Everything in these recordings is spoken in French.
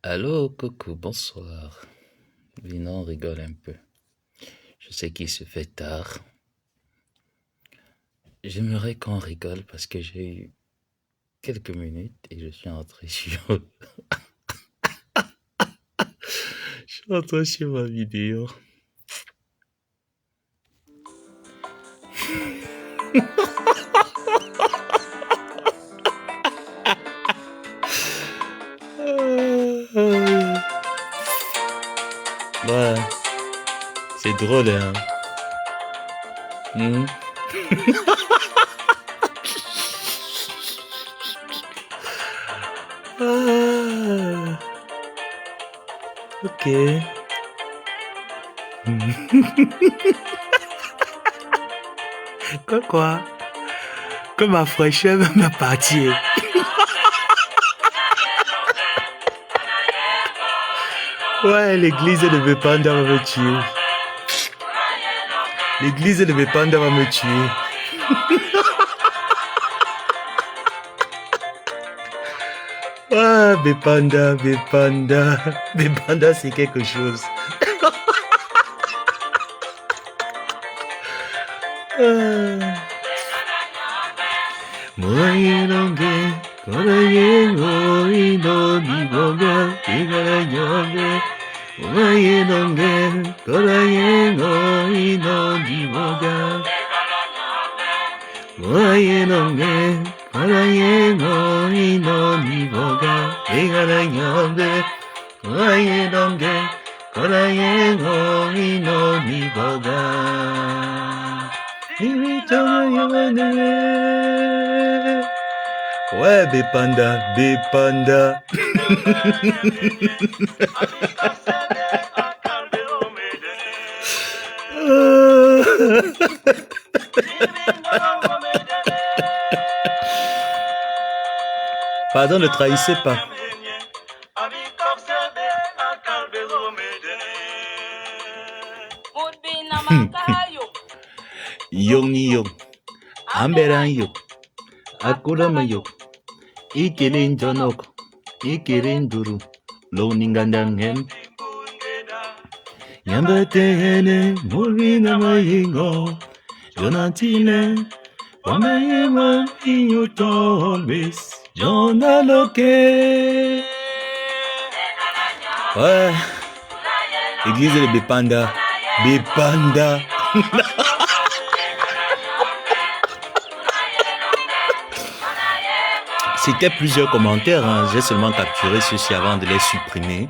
Allô, coucou, bonsoir. Oui, non, on rigole un peu. Je sais qu'il se fait tard. J'aimerais qu'on rigole parce que j'ai eu quelques minutes et je suis entré sur... je suis entré sur ma vidéo. Ouais, c'est drôle, hein. Hmm. Ah, ok. Quoi? Que ma fraîcheur va me partir. Ouais, l'église de Bepanda va me tuer. L'église de Bepanda va me tuer. Ah, Bepanda. Bepanda, c'est quelque chose. Moyenonge, korayengo, ino, niboga, igarayonge. Moyenonge, korayengo, ino, niboga. Moyenonge, korayengo, ino, niboga, igarayonge. Moyenonge, korayengo, ino, niboga. Ouais, Bepanda. Pardon, ne trahissez pas. Yong, Amberan yo, Akurama yo, Ikirin Jonok, Ikirin Duru, Loningandangem. Yambatene, Murina Mayingo, Jonatine, Wamayema, Inyutolbis, Jonaloke. Ouais, église de Bepanda. C'était plusieurs commentaires, hein. J'ai seulement capturé ceux-ci avant de les supprimer.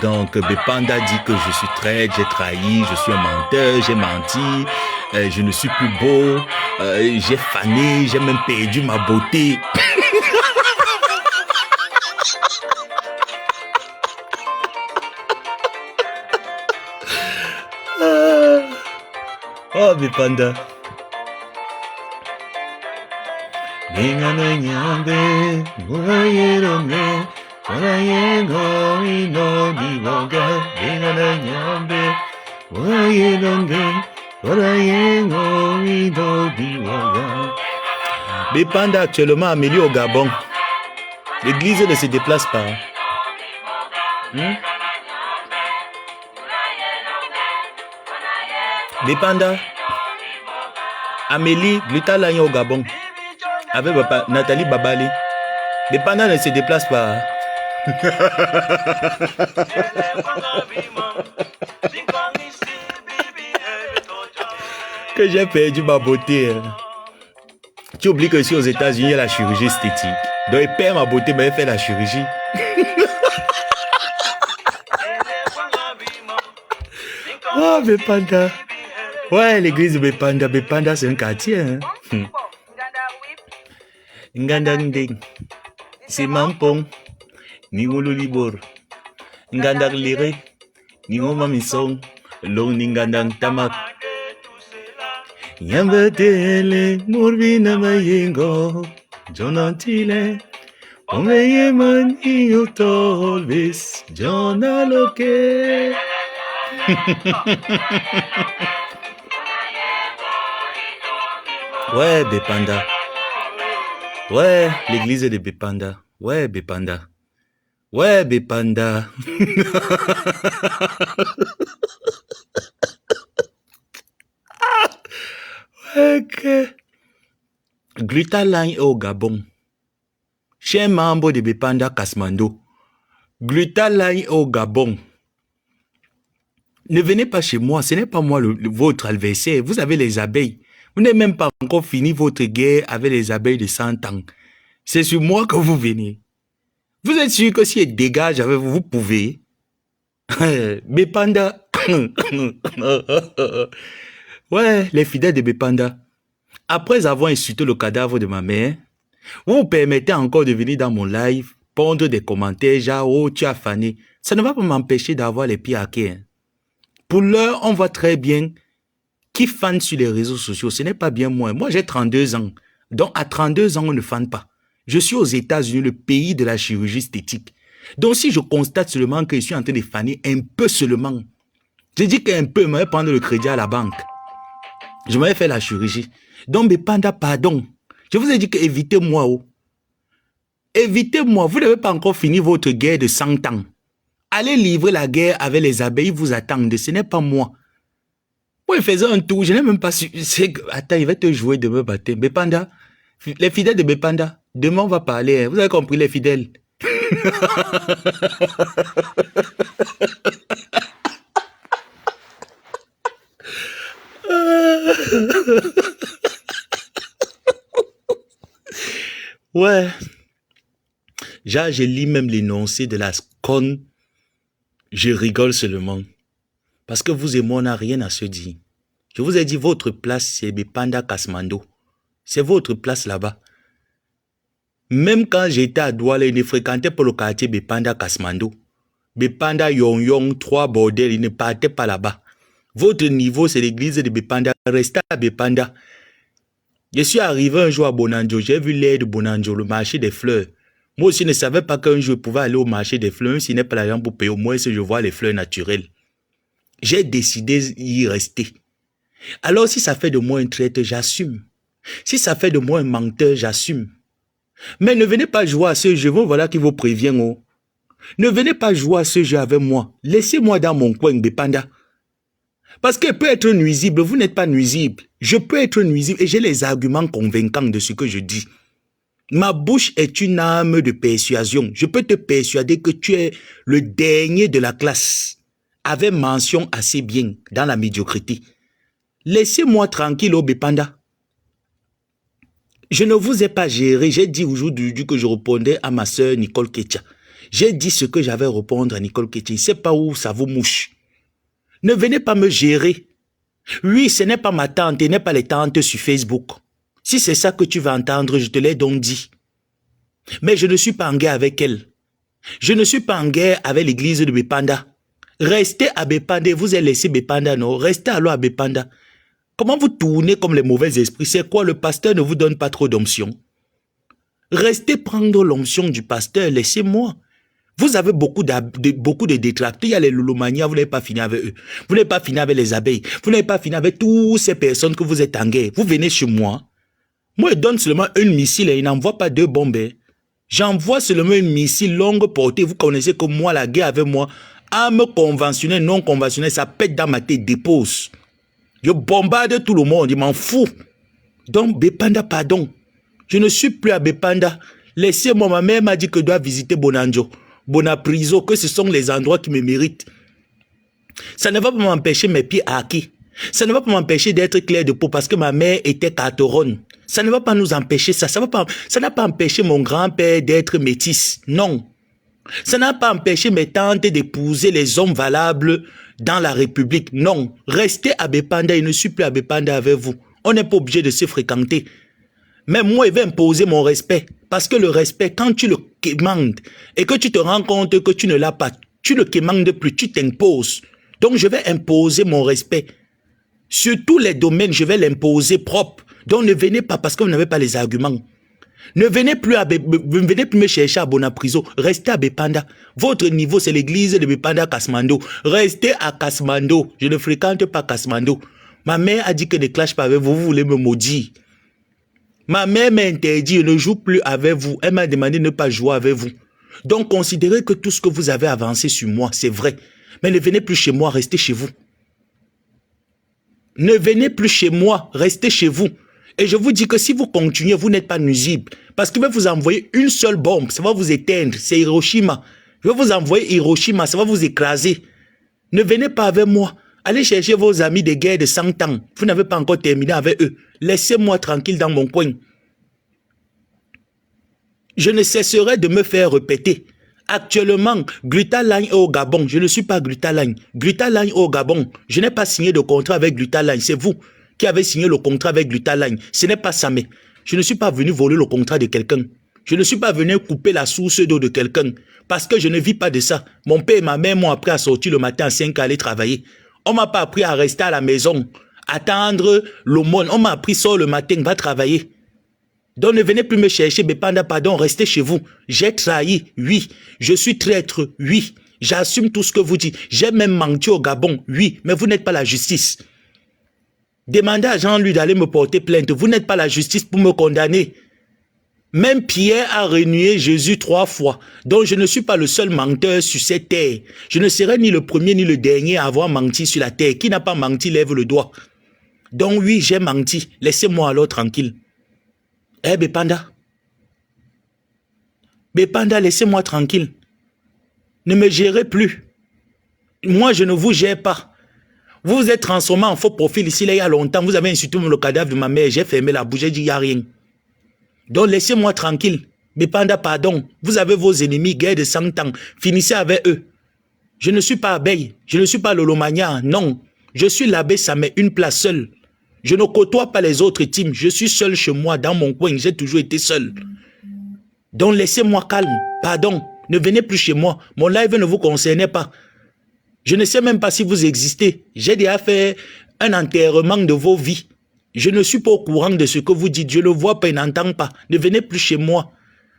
Donc, Bepanda dit que je suis traître, j'ai trahi, je suis un menteur, j'ai menti, je ne suis plus beau, j'ai fané, j'ai même perdu ma beauté. Oh, Bepanda. Bepanda actuellement Amélie au Gabon. L'église ne se déplace pas. Bepanda. Amélie Glutalagne au Gabon. Avec Nathalie Babali. Bepanda ne se déplace pas. Que j'ai perdu ma beauté. Tu oublies que ici aux États-Unis, il y a la chirurgie esthétique. Donc, il perd ma beauté, mais il fait la chirurgie. Oh, Bepanda. Ouais, l'église de Bepanda. Bepanda, c'est un quartier. Hein? Ngandang c'est Mampong. Ningolo Libor. Ngandang Lire. Ningoma Misong. Long Ningandang Tamak. Yambatele. Murvina Mayingo. Jonatile. Omeyeman Iyotolvis. Jonaloke. Ouais, Bepanda. Ouais, l'église de Bepanda. Ouais, Bepanda. Ouais, Bepanda. Ok. Glutaline au Gabon. Je suis un membre de Bepanda Kasmando. Glutaline au Gabon. Ne venez pas chez moi, ce n'est pas moi votre adversaire. Vous avez les abeilles. Vous n'avez même pas encore fini votre guerre avec les abeilles de 100 ans. C'est sur moi que vous venez. Vous êtes sûr que si elle dégage avec vous, vous pouvez. Bepanda. Ouais, les fidèles de Bepanda. Après avoir insulté le cadavre de ma mère, vous vous permettez encore de venir dans mon live, pondre des commentaires genre « Oh, tu as fané ». Ça ne va pas m'empêcher d'avoir les pieds à quai. Pour l'heure, on voit très bien qui fan sur les réseaux sociaux. Ce n'est pas bien moi. Moi, j'ai 32 ans. Donc, à 32 ans, on ne fan pas. Je suis aux États-Unis, le pays de la chirurgie esthétique. Donc, si je constate seulement que je suis en train de faner un peu seulement, je dis qu'un peu, je vais prendre le crédit à la banque. Je vais faire la chirurgie. Donc, Bepanda, pardon. Je vous ai dit que évitez-moi. Oh. Évitez-moi. Vous n'avez pas encore fini votre guerre de 100 ans. Allez livrer la guerre avec les abeilles, vous attendent. Ce n'est pas moi. Moi, il faisait un tour. Je n'ai même pas su. Attends, il va te jouer demain matin. Bepanda, les fidèles de Bepanda, demain on va parler. Hein. Vous avez compris, les fidèles. Ouais. Je lis même l'énoncé de la SCON. Je rigole seulement. Parce que vous et moi, on n'a rien à se dire. Je vous ai dit, votre place, c'est Bepanda Kasmando. C'est votre place là-bas. Même quand j'étais à Douala, il ne fréquentait pas le quartier Bepanda Kasmando. Bepanda Yong Yong, 3 bordels, il ne partait pas là-bas. Votre niveau, c'est l'église de Bepanda. Restez à Bepanda. Je suis arrivé un jour à Bonanjo. J'ai vu l'air de Bonanjo, le marché des fleurs. Moi aussi, je ne savais pas qu'un jour je pouvais aller au marché des fleurs, même s'il n'est pas l'argent pour payer, au moins si je vois les fleurs naturelles. J'ai décidé d'y rester. Alors, si ça fait de moi un traître, j'assume. Si ça fait de moi un menteur, j'assume. Mais ne venez pas jouer à ce jeu, voilà qui vous prévient. Oh. Ne venez pas jouer à ce jeu avec moi. Laissez-moi dans mon coin, Bepanda. Parce qu'il peut être nuisible, vous n'êtes pas nuisible. Je peux être nuisible et j'ai les arguments convaincants de ce que je dis. Ma bouche est une arme de persuasion. Je peux te persuader que tu es le dernier de la classe, avec mention assez bien dans la médiocrité. Laissez-moi tranquille, oh Bepanda. Je ne vous ai pas géré. J'ai dit aujourd'hui que je répondais à ma sœur Nicole Ketcha. J'ai dit ce que j'avais à répondre à Nicole Ketcha. Je ne sais pas où ça vous mouche. Ne venez pas me gérer. Oui, ce n'est pas ma tante, ce n'est pas les tantes sur Facebook. Si c'est ça que tu vas entendre, je te l'ai donc dit. Mais je ne suis pas en guerre avec elle. Je ne suis pas en guerre avec l'église de Bepanda. Restez à Bepanda, vous avez laissé Bepanda, non? Restez alors à Bepanda. Comment vous tournez comme les mauvais esprits? C'est quoi, le pasteur ne vous donne pas trop d'onction? Restez prendre l'onction du pasteur, laissez-moi. Vous avez beaucoup de détracteurs. Il y a les loulomanias, vous n'avez pas fini avec eux. Vous n'avez pas fini avec les abeilles. Vous n'avez pas fini avec toutes ces personnes que vous êtes en guerre. Vous venez chez moi. Moi, je donne seulement un missile et il n'envoie pas 2 bombes. J'envoie seulement un missile longue portée. Vous connaissez que moi, la guerre avec moi, arme conventionnelle, non conventionnelle, ça pète dans ma tête, dépose. Je bombarde tout le monde, je m'en fous. Donc, Bepanda, pardon. Je ne suis plus à Bepanda. Laissez-moi, ma mère m'a dit que je dois visiter Bonanjo, Bonapriso, que ce sont les endroits qui me méritent. Ça ne va pas m'empêcher mes pieds à acquis. Ça ne va pas m'empêcher d'être clair de peau parce que ma mère était carteronne. Ça ne va pas nous empêcher ça. Ça n'a pas empêché mon grand-père d'être métis. Non. Ça n'a pas empêché mes tantes d'épouser les hommes valables dans la République. Non. Restez à Bepanda. Je ne suis plus à Bepanda avec vous. On n'est pas obligé de se fréquenter. Mais moi, il va imposer mon respect. Parce que le respect, quand tu le quémandes et que tu te rends compte que tu ne l'as pas, tu ne quémandes plus, tu t'imposes. Donc, je vais imposer mon respect. Sur tous les domaines, je vais l'imposer propre. Donc, ne venez pas parce que vous n'avez pas les arguments. Ne venez plus me chercher à Bonapriso. Restez à Bepanda. Votre niveau, c'est l'église de Bepanda Kasmando. Restez à Kasmando. Je ne fréquente pas Kasmando. Ma mère a dit que ne clash pas avec vous. Vous voulez me maudire. Ma mère m'a interdit, je ne joue plus avec vous. Elle m'a demandé de ne pas jouer avec vous. Donc, considérez que tout ce que vous avez avancé sur moi, c'est vrai. Mais ne venez plus chez moi, restez chez vous. Ne venez plus chez moi, restez chez vous. Et je vous dis que si vous continuez, vous n'êtes pas nuisible. Parce que je vais vous envoyer une seule bombe, ça va vous éteindre. C'est Hiroshima. Je vais vous envoyer Hiroshima, ça va vous écraser. Ne venez pas avec moi. Allez chercher vos amis de guerre de 100 ans. Vous n'avez pas encore terminé avec eux. Laissez-moi tranquille dans mon coin. Je ne cesserai de me faire répéter. Actuellement, Glutaline est au Gabon. Je ne suis pas Glutaline. Glutaline est au Gabon. Je n'ai pas signé de contrat avec Glutaline. C'est vous qui avez signé le contrat avec Glutaline. Ce n'est pas Samé. Je ne suis pas venu voler le contrat de quelqu'un. Je ne suis pas venu couper la source d'eau de quelqu'un. Parce que je ne vis pas de ça. Mon père et ma mère m'ont appris à sortir le matin à 5 à aller travailler. On ne m'a pas appris à rester à la maison, attendre l'aumône. On m'a appris sort le matin, va travailler. Donc ne venez plus me chercher, Bépanda, pardon, restez chez vous. J'ai trahi, oui. Je suis traître, oui. J'assume tout ce que vous dites. J'ai même menti au Gabon, oui. Mais vous n'êtes pas la justice. Demandez à Jean-Louis d'aller me porter plainte. Vous n'êtes pas la justice pour me condamner. Même Pierre a renié Jésus 3 fois. Donc je ne suis pas le seul menteur sur cette terre. Je ne serai ni le premier ni le dernier à avoir menti sur la terre. Qui n'a pas menti, lève le doigt. Donc oui, j'ai menti. Laissez-moi alors tranquille. Eh Bépanda. Bépanda, laissez-moi tranquille. Ne me gérez plus. Moi, je ne vous gère pas. Vous vous êtes transformé en faux profil ici, là, il y a longtemps. Vous avez insulté le cadavre de ma mère. J'ai fermé la bouche, j'ai dit, il n'y a rien. Donc, laissez-moi tranquille. Bépanda, pardon. Vous avez vos ennemis, guerre de 100 ans. Finissez avec eux. Je ne suis pas abeille. Je ne suis pas Lolomania. Non. Je suis l'abbé, ça met une place seule. Je ne côtoie pas les autres teams. Je suis seul chez moi, dans mon coin. J'ai toujours été seul. Donc, laissez-moi calme. Pardon. Ne venez plus chez moi. Mon live ne vous concernait pas. Je ne sais même pas si vous existez. J'ai déjà fait un enterrement de vos vies. Je ne suis pas au courant de ce que vous dites. Je ne vois pas et n'entends pas. Ne venez plus chez moi.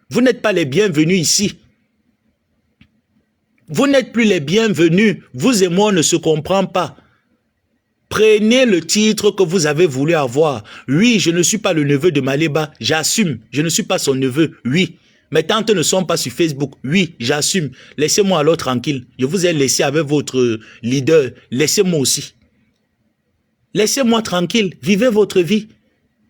Vous n'êtes pas les bienvenus ici. Vous n'êtes plus les bienvenus. Vous et moi, on ne se comprend pas. Prenez le titre que vous avez voulu avoir. Oui, je ne suis pas le neveu de Maléba. J'assume. Je ne suis pas son neveu. Oui. Mes tantes ne sont pas sur Facebook. Oui, j'assume. Laissez-moi alors tranquille. Je vous ai laissé avec votre leader. Laissez-moi aussi. Laissez-moi tranquille. Vivez votre vie.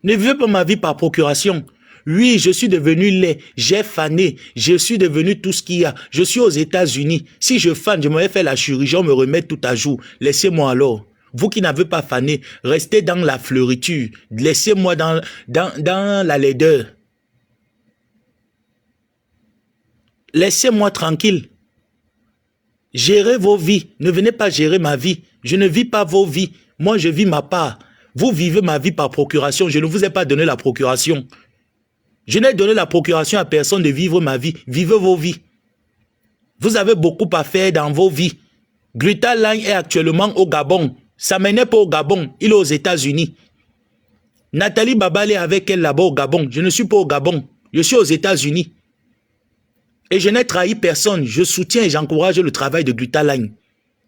Ne vivez pas ma vie par procuration. Oui, je suis devenu laid. J'ai fané. Je suis devenu tout ce qu'il y a. Je suis aux États-Unis. Si je fane, je m'aurais fait la chirurgie. On me remet tout à jour. Laissez-moi alors. Vous qui n'avez pas fané, restez dans la fleuriture. Laissez-moi dans la laideur. Laissez-moi tranquille. Gérez vos vies. Ne venez pas gérer ma vie. Je ne vis pas vos vies. Moi, je vis ma part. Vous vivez ma vie par procuration. Je ne vous ai pas donné la procuration. Je n'ai donné la procuration à personne de vivre ma vie. Vivez vos vies. Vous avez beaucoup à faire dans vos vies. Glutaline est actuellement au Gabon. Ça n'est pas au Gabon. Il est aux États-Unis. Nathalie Babal est avec elle là-bas au Gabon. Je ne suis pas au Gabon. Je suis aux États-Unis. Et je n'ai trahi personne. Je soutiens et j'encourage le travail de Glutaline.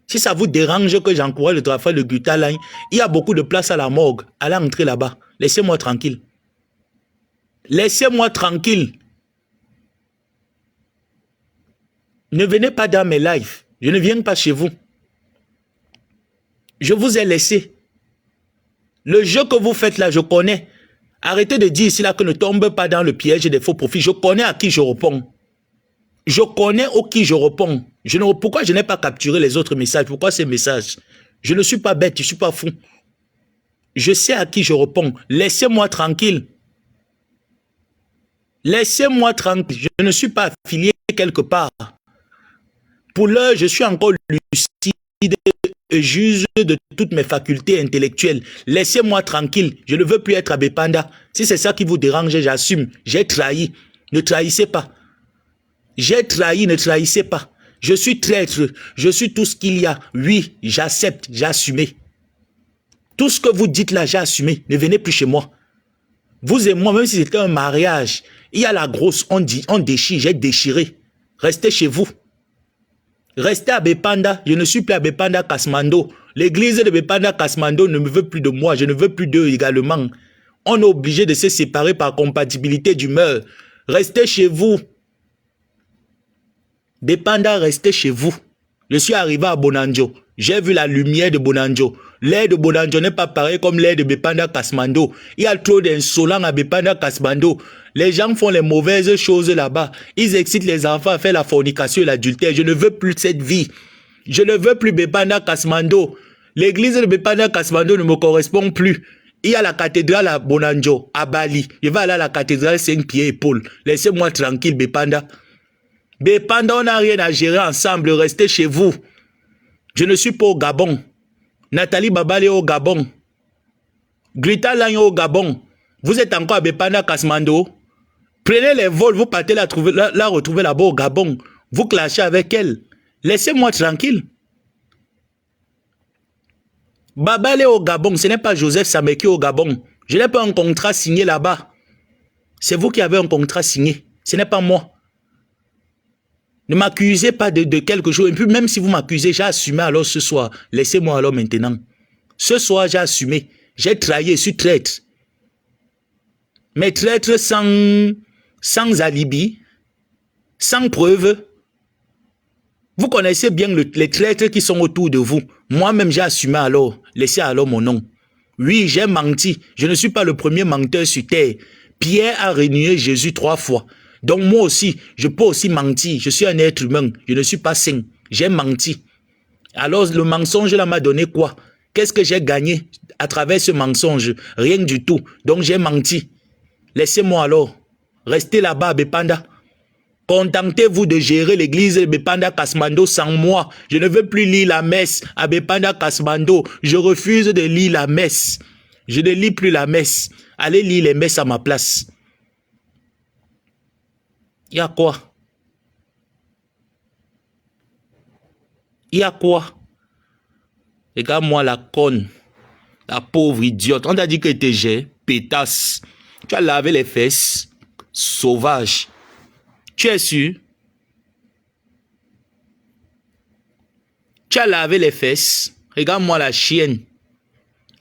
Si ça vous dérange que j'encourage le travail de Glutaline, il y a beaucoup de place à la morgue. Allez entrer là-bas. Laissez-moi tranquille. Laissez-moi tranquille. Ne venez pas dans mes lives. Je ne viens pas chez vous. Je vous ai laissé. Le jeu que vous faites là, je connais. Arrêtez de dire ici là que ne tombe pas dans le piège des faux profits. Je connais à qui je réponds. Je connais au qui je réponds. Pourquoi je n'ai pas capturé les autres messages? Pourquoi ces messages? Je ne suis pas bête, je ne suis pas fou. Je sais à qui je réponds. Laissez-moi tranquille. Laissez-moi tranquille. Je ne suis pas affilié quelque part. Pour l'heure, je suis encore lucide et juge de toutes mes facultés intellectuelles. Laissez-moi tranquille. Je ne veux plus être à Bépanda. Si c'est ça qui vous dérange, j'assume. J'ai trahi. Ne trahissez pas. J'ai trahi, ne trahissez pas. Je suis traître. Je suis tout ce qu'il y a. Oui, j'accepte, j'ai assumé. Tout ce que vous dites là, j'ai assumé. Ne venez plus chez moi. Vous et moi, même si c'était un mariage, il y a la grosse, on déchire, j'ai déchiré. Restez chez vous. Restez à Bépanda. Je ne suis plus à Bépanda Kasmando. L'église de Bépanda Kasmando ne me veut plus de moi. Je ne veux plus d'eux également. On est obligé de se séparer par compatibilité d'humeur. Restez chez vous. Bepanda, restez chez vous. Je suis arrivé à Bonanjo. J'ai vu la lumière de Bonanjo. L'air de Bonanjo n'est pas pareil comme l'air de Bepanda Kasmando. Il y a trop d'insolents à Bepanda Kasmando. Les gens font les mauvaises choses là-bas. Ils excitent les enfants à faire la fornication et l'adultère. Je ne veux plus cette vie. Je ne veux plus Bepanda Kasmando. L'église de Bepanda Kasmando ne me correspond plus. Il y a la cathédrale à Bonanjo, à Bali. Je vais aller à la cathédrale Saint-Pierre et Paul. Laissez-moi tranquille, Bepanda. Bepanda, on n'a rien à gérer ensemble. Restez chez vous. Je ne suis pas au Gabon. Nathalie Babal est au Gabon. Grita Lang au Gabon. Vous êtes encore à Bepanda Kasmando. Prenez les vols, vous partez la retrouver là-bas au Gabon. Vous clashez avec elle. Laissez-moi tranquille. Babal est au Gabon. Ce n'est pas Joseph Sameki au Gabon. Je n'ai pas un contrat signé là-bas. C'est vous qui avez un contrat signé. Ce n'est pas moi. Ne m'accusez pas de quelque chose. Et puis même si vous m'accusez, j'ai assumé alors ce soir. Laissez-moi alors maintenant. Ce soir, j'ai assumé. J'ai trahi, je suis traître. Mais traître sans alibi, sans preuve. Vous connaissez bien les traîtres qui sont autour de vous. Moi-même, j'ai assumé alors. Laissez alors mon nom. Oui, j'ai menti. Je ne suis pas le premier menteur sur terre. Pierre a renié Jésus 3 fois. Donc moi aussi, je peux aussi mentir. Je suis un être humain. Je ne suis pas saint. J'ai menti. Alors le mensonge là m'a donné quoi? Qu'est-ce que j'ai gagné à travers ce mensonge? Rien du tout. Donc j'ai menti. Laissez-moi alors. Restez là-bas à Bepanda. Contentez-vous de gérer l'église de Bepanda Kasmando sans moi. Je ne veux plus lire la messe à Bepanda Kasmando. Je refuse de lire la messe. Je ne lis plus la messe. Allez lire les messes à ma place. Il y a quoi? Il y a quoi? Regarde-moi la conne. La pauvre idiote. On t'a dit que t'es j'ai, pétasse. Tu as lavé les fesses. Sauvage. Tu es sûr? Tu as lavé les fesses. Regarde-moi la chienne.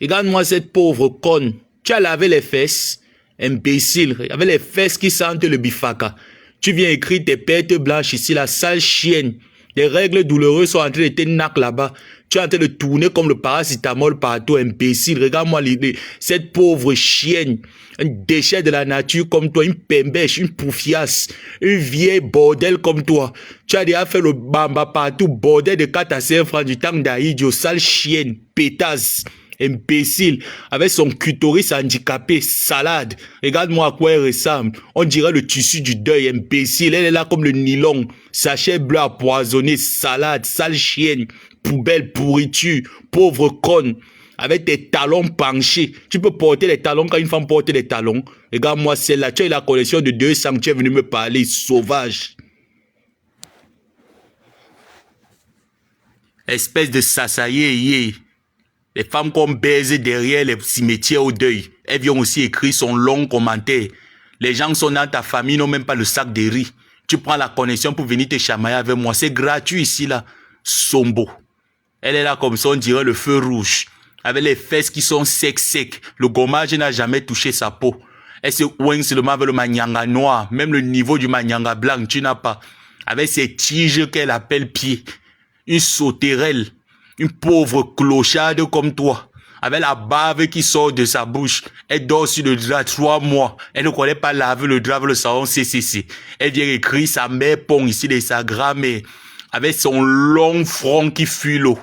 Regarde-moi cette pauvre conne. Tu as lavé les fesses. Imbécile. Avec les fesses qui sentent le bifaka. Tu viens écrire tes pertes blanches ici, la sale chienne. Les règles douloureuses sont en train de te knock là-bas. Tu es en train de tourner comme le paracétamol partout, imbécile. Regarde-moi cette pauvre chienne. Un déchet de la nature comme toi, une pembèche, une poufiasse, une vieille bordel comme toi. Tu as déjà fait le bamba partout, bordel de 4 à 5 francs du temps d'Aïdio, sale chienne, pétasse. Imbécile, avec son clitoris handicapé, salade. Regarde-moi à quoi elle ressemble. On dirait le tissu du deuil, imbécile. Elle est là comme le nylon. Sachet bleu empoisonné, salade, sale chienne, poubelle, pourriture, pauvre conne. Avec tes talons penchés. Tu peux porter les talons quand une femme porte les talons. Regarde-moi celle-là. Tu as eu la collection de 200. Tu es venu me parler, sauvage. Espèce de sassaillé. Les femmes qu'on baise derrière les cimetières au deuil, elles viennent aussi écrire son long commentaire. Les gens sont dans ta famille, n'ont même pas le sac de riz. Tu prends la connexion pour venir te chamailler avec moi. C'est gratuit ici, là. Sombo. Elle est là comme ça, on dirait le feu rouge. Avec les fesses qui sont secs. Le gommage n'a jamais touché sa peau. Elle se ouigne seulement avec le manyanga noir. Même le niveau du manyanga blanc, tu n'as pas. Avec ces tiges qu'elle appelle pieds. Une sauterelle. Une pauvre clocharde comme toi, avec la bave qui sort de sa bouche. Elle dort sur le drap 3 mois. Elle ne connaît pas laver le drap avec le savon CCC. Elle vient écrire sa mère pont ici de sa grand-mère, avec son long front qui fuit l'eau.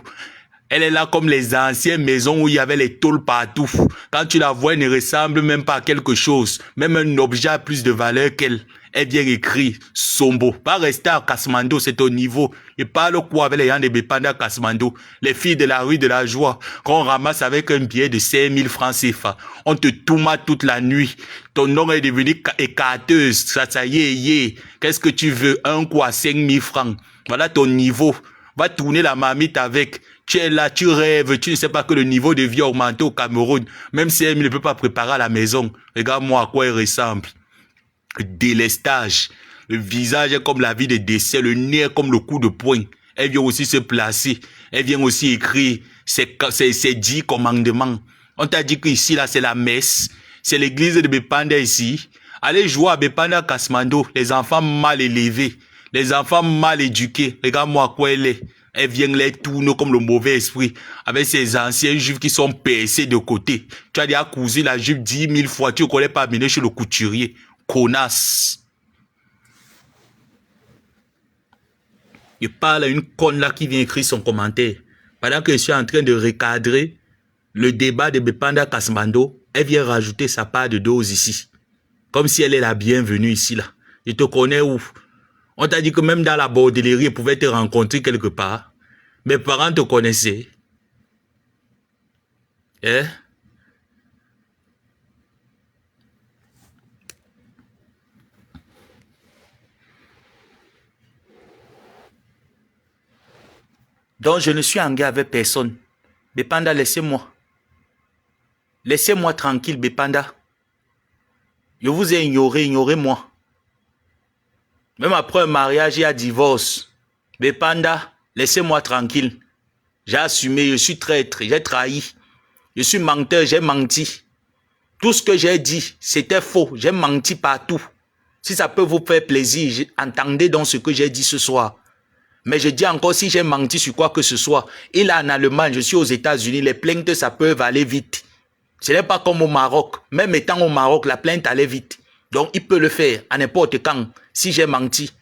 Elle est là comme les anciennes maisons où il y avait les tôles partout. Quand tu la vois, elle ne ressemble même pas à quelque chose. Même un objet a plus de valeur qu'elle. Elle vient écrire Sombo. Pas rester à Kasmando, c'est au niveau. Et parle quoi avec les gens de Bepanda Kasmando. Les filles de la rue de la joie. Qu'on ramasse avec un billet de 5000 francs CFA. On te toumate toute la nuit. Ton nom est devenu écarteuse. Ça y est. Qu'est-ce que tu veux? Un quoi? 5000 francs. Voilà ton niveau. Va tourner la marmite avec. Tu es là, tu rêves, tu ne sais pas que le niveau de vie a augmenté au Cameroun. Même si elle ne peut pas préparer à la maison. Regarde-moi à quoi elle ressemble. Le délestage. Le visage est comme la vie de décès. Le nez est comme le coup de poing. Elle vient aussi se placer. Elle vient aussi écrire ses 10 commandements. On t'a dit qu'ici, là, c'est la messe. C'est l'église de Bepanda ici. Allez jouer à Bepanda Kasmando. Les enfants mal élevés. Les enfants mal éduqués. Regarde-moi à quoi elle est. Elle vient les tourner comme le mauvais esprit. Avec ces anciens juifs qui sont percés de côté. Tu as déjà cousu la jupe 10 000 fois. Tu ne connais pas amener chez le couturier. Connasse. Je parle à une conne là qui vient écrire son commentaire. Pendant que je suis en train de recadrer le débat de Bepanda Kasmando, elle vient rajouter sa part de dose ici. Comme si elle est la bienvenue ici là. Je te connais où? On t'a dit que même dans la bordellerie, elle pouvait te rencontrer quelque part. Mes parents te connaissaient. Hein? Donc, je ne suis en guerre avec personne. Bepanda, laissez-moi. Laissez-moi tranquille, Bepanda. Je vous ai ignoré, ignorez-moi. Même après un mariage et un divorce. Bepanda, laissez-moi tranquille. J'ai assumé, je suis traître, j'ai trahi. Je suis menteur, j'ai menti. Tout ce que j'ai dit, c'était faux. J'ai menti partout. Si ça peut vous faire plaisir, entendez donc ce que j'ai dit ce soir. Mais je dis encore, si j'ai menti sur quoi que ce soit, il est en Allemagne, je suis aux États-Unis, les plaintes, ça peut aller vite. Ce n'est pas comme au Maroc. Même étant au Maroc, la plainte allait vite. Donc, il peut le faire à n'importe quand. Si j'ai menti,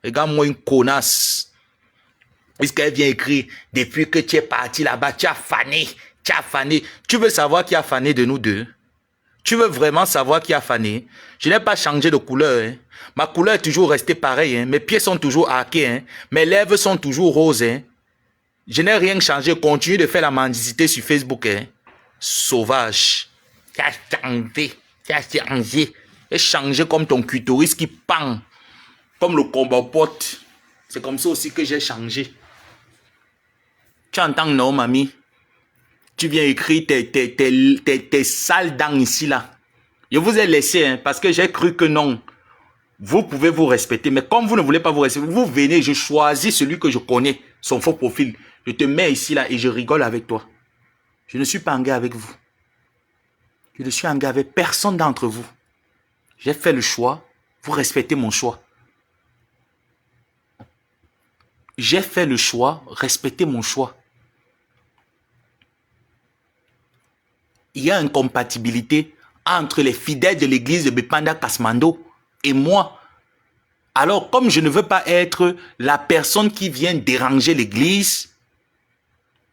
regarde-moi une connasse. Puisqu'elle vient écrire, depuis que tu es parti là-bas, tu as fané. Tu as fané. Tu veux savoir qui a fané de nous deux? Tu veux vraiment savoir qui a fané? Je n'ai pas changé de couleur. Hein. Ma couleur est toujours restée pareille. Hein. Mes pieds sont toujours arqués. Hein. Mes lèvres sont toujours roses. Hein. Je n'ai rien changé. Continue de faire la mendicité sur Facebook. Hein. Sauvage. Tu as changé. Tu as changé. Tu as changé comme ton clitoris qui pend. Comme le combat pote. C'est comme ça aussi que j'ai changé. Tu entends, non, mamie? Tu viens écrire tes sales dents ici, là. Je vous ai laissé, hein, parce que j'ai cru que non. Vous pouvez vous respecter. Mais comme vous ne voulez pas vous respecter, vous venez, je choisis celui que je connais, son faux profil. Je te mets ici, là, et je rigole avec toi. Je ne suis pas en guerre avec vous. Je ne suis en guerre avec personne d'entre vous. J'ai fait le choix. Vous respectez mon choix. J'ai fait le choix. Respectez mon choix. Il y a une incompatibilité entre les fidèles de l'église de Bepanda Kasmando et moi. Alors, comme je ne veux pas être la personne qui vient déranger l'église,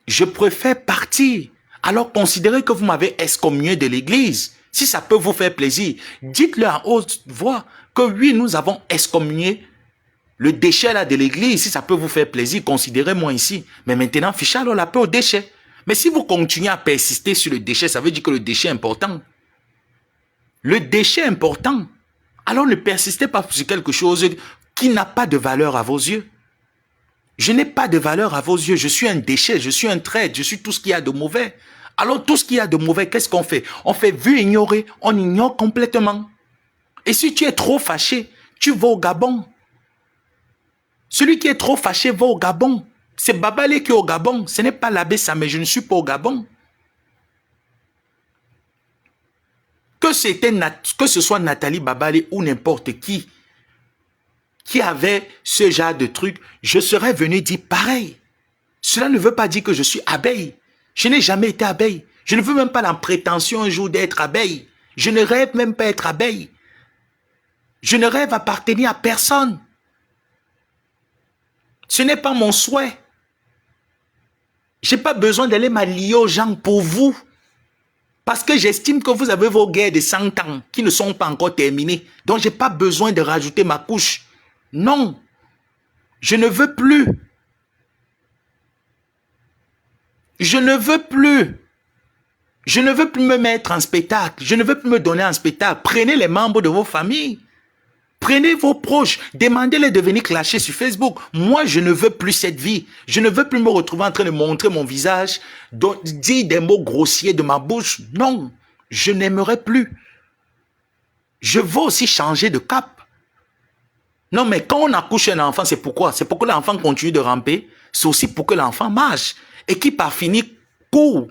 je préfère partir. Alors, considérez que vous m'avez excommunié de l'église. Si ça peut vous faire plaisir, dites-le en haute voix que oui, nous avons excommunié le déchet là de l'église. Si ça peut vous faire plaisir, considérez-moi ici. Mais maintenant, fichez alors la paix au déchet. Mais si vous continuez à persister sur le déchet, ça veut dire que le déchet est important. Le déchet est important. Alors ne persistez pas sur quelque chose qui n'a pas de valeur à vos yeux. Je n'ai pas de valeur à vos yeux. Je suis un déchet, je suis un traître, je suis tout ce qu'il y a de mauvais. Alors tout ce qu'il y a de mauvais, qu'est-ce qu'on fait? On fait vu ignorer, on ignore complètement. Et si tu es trop fâché, tu vas au Gabon. Celui qui est trop fâché va au Gabon. C'est Babale qui est au Gabon. Ce n'est pas l'abbé Samé. Je ne suis pas au Gabon. Que ce soit Nathalie Babale ou n'importe qui avait ce genre de truc, je serais venu dire pareil. Cela ne veut pas dire que je suis abeille. Je n'ai jamais été abeille. Je ne veux même pas la prétention un jour d'être abeille. Je ne rêve même pas être abeille. Je ne rêve appartenir à personne. Ce n'est pas mon souhait. Je n'ai pas besoin d'aller m'allier aux gens pour vous. Parce que j'estime que vous avez vos guerres de 100 ans qui ne sont pas encore terminées. Donc, je n'ai pas besoin de rajouter ma couche. Non. Je ne veux plus. Je ne veux plus. Je ne veux plus me mettre en spectacle. Je ne veux plus me donner en spectacle. Prenez les membres de vos familles. Prenez vos proches, demandez-les de venir clasher sur Facebook. Moi, je ne veux plus cette vie. Je ne veux plus me retrouver en train de montrer mon visage, dire des mots grossiers de ma bouche. Non, je n'aimerais plus. Je veux aussi changer de cap. Non, mais quand on accouche un enfant, c'est pourquoi? C'est pour que l'enfant continue de ramper. C'est aussi pour que l'enfant marche. Et qui par finir court.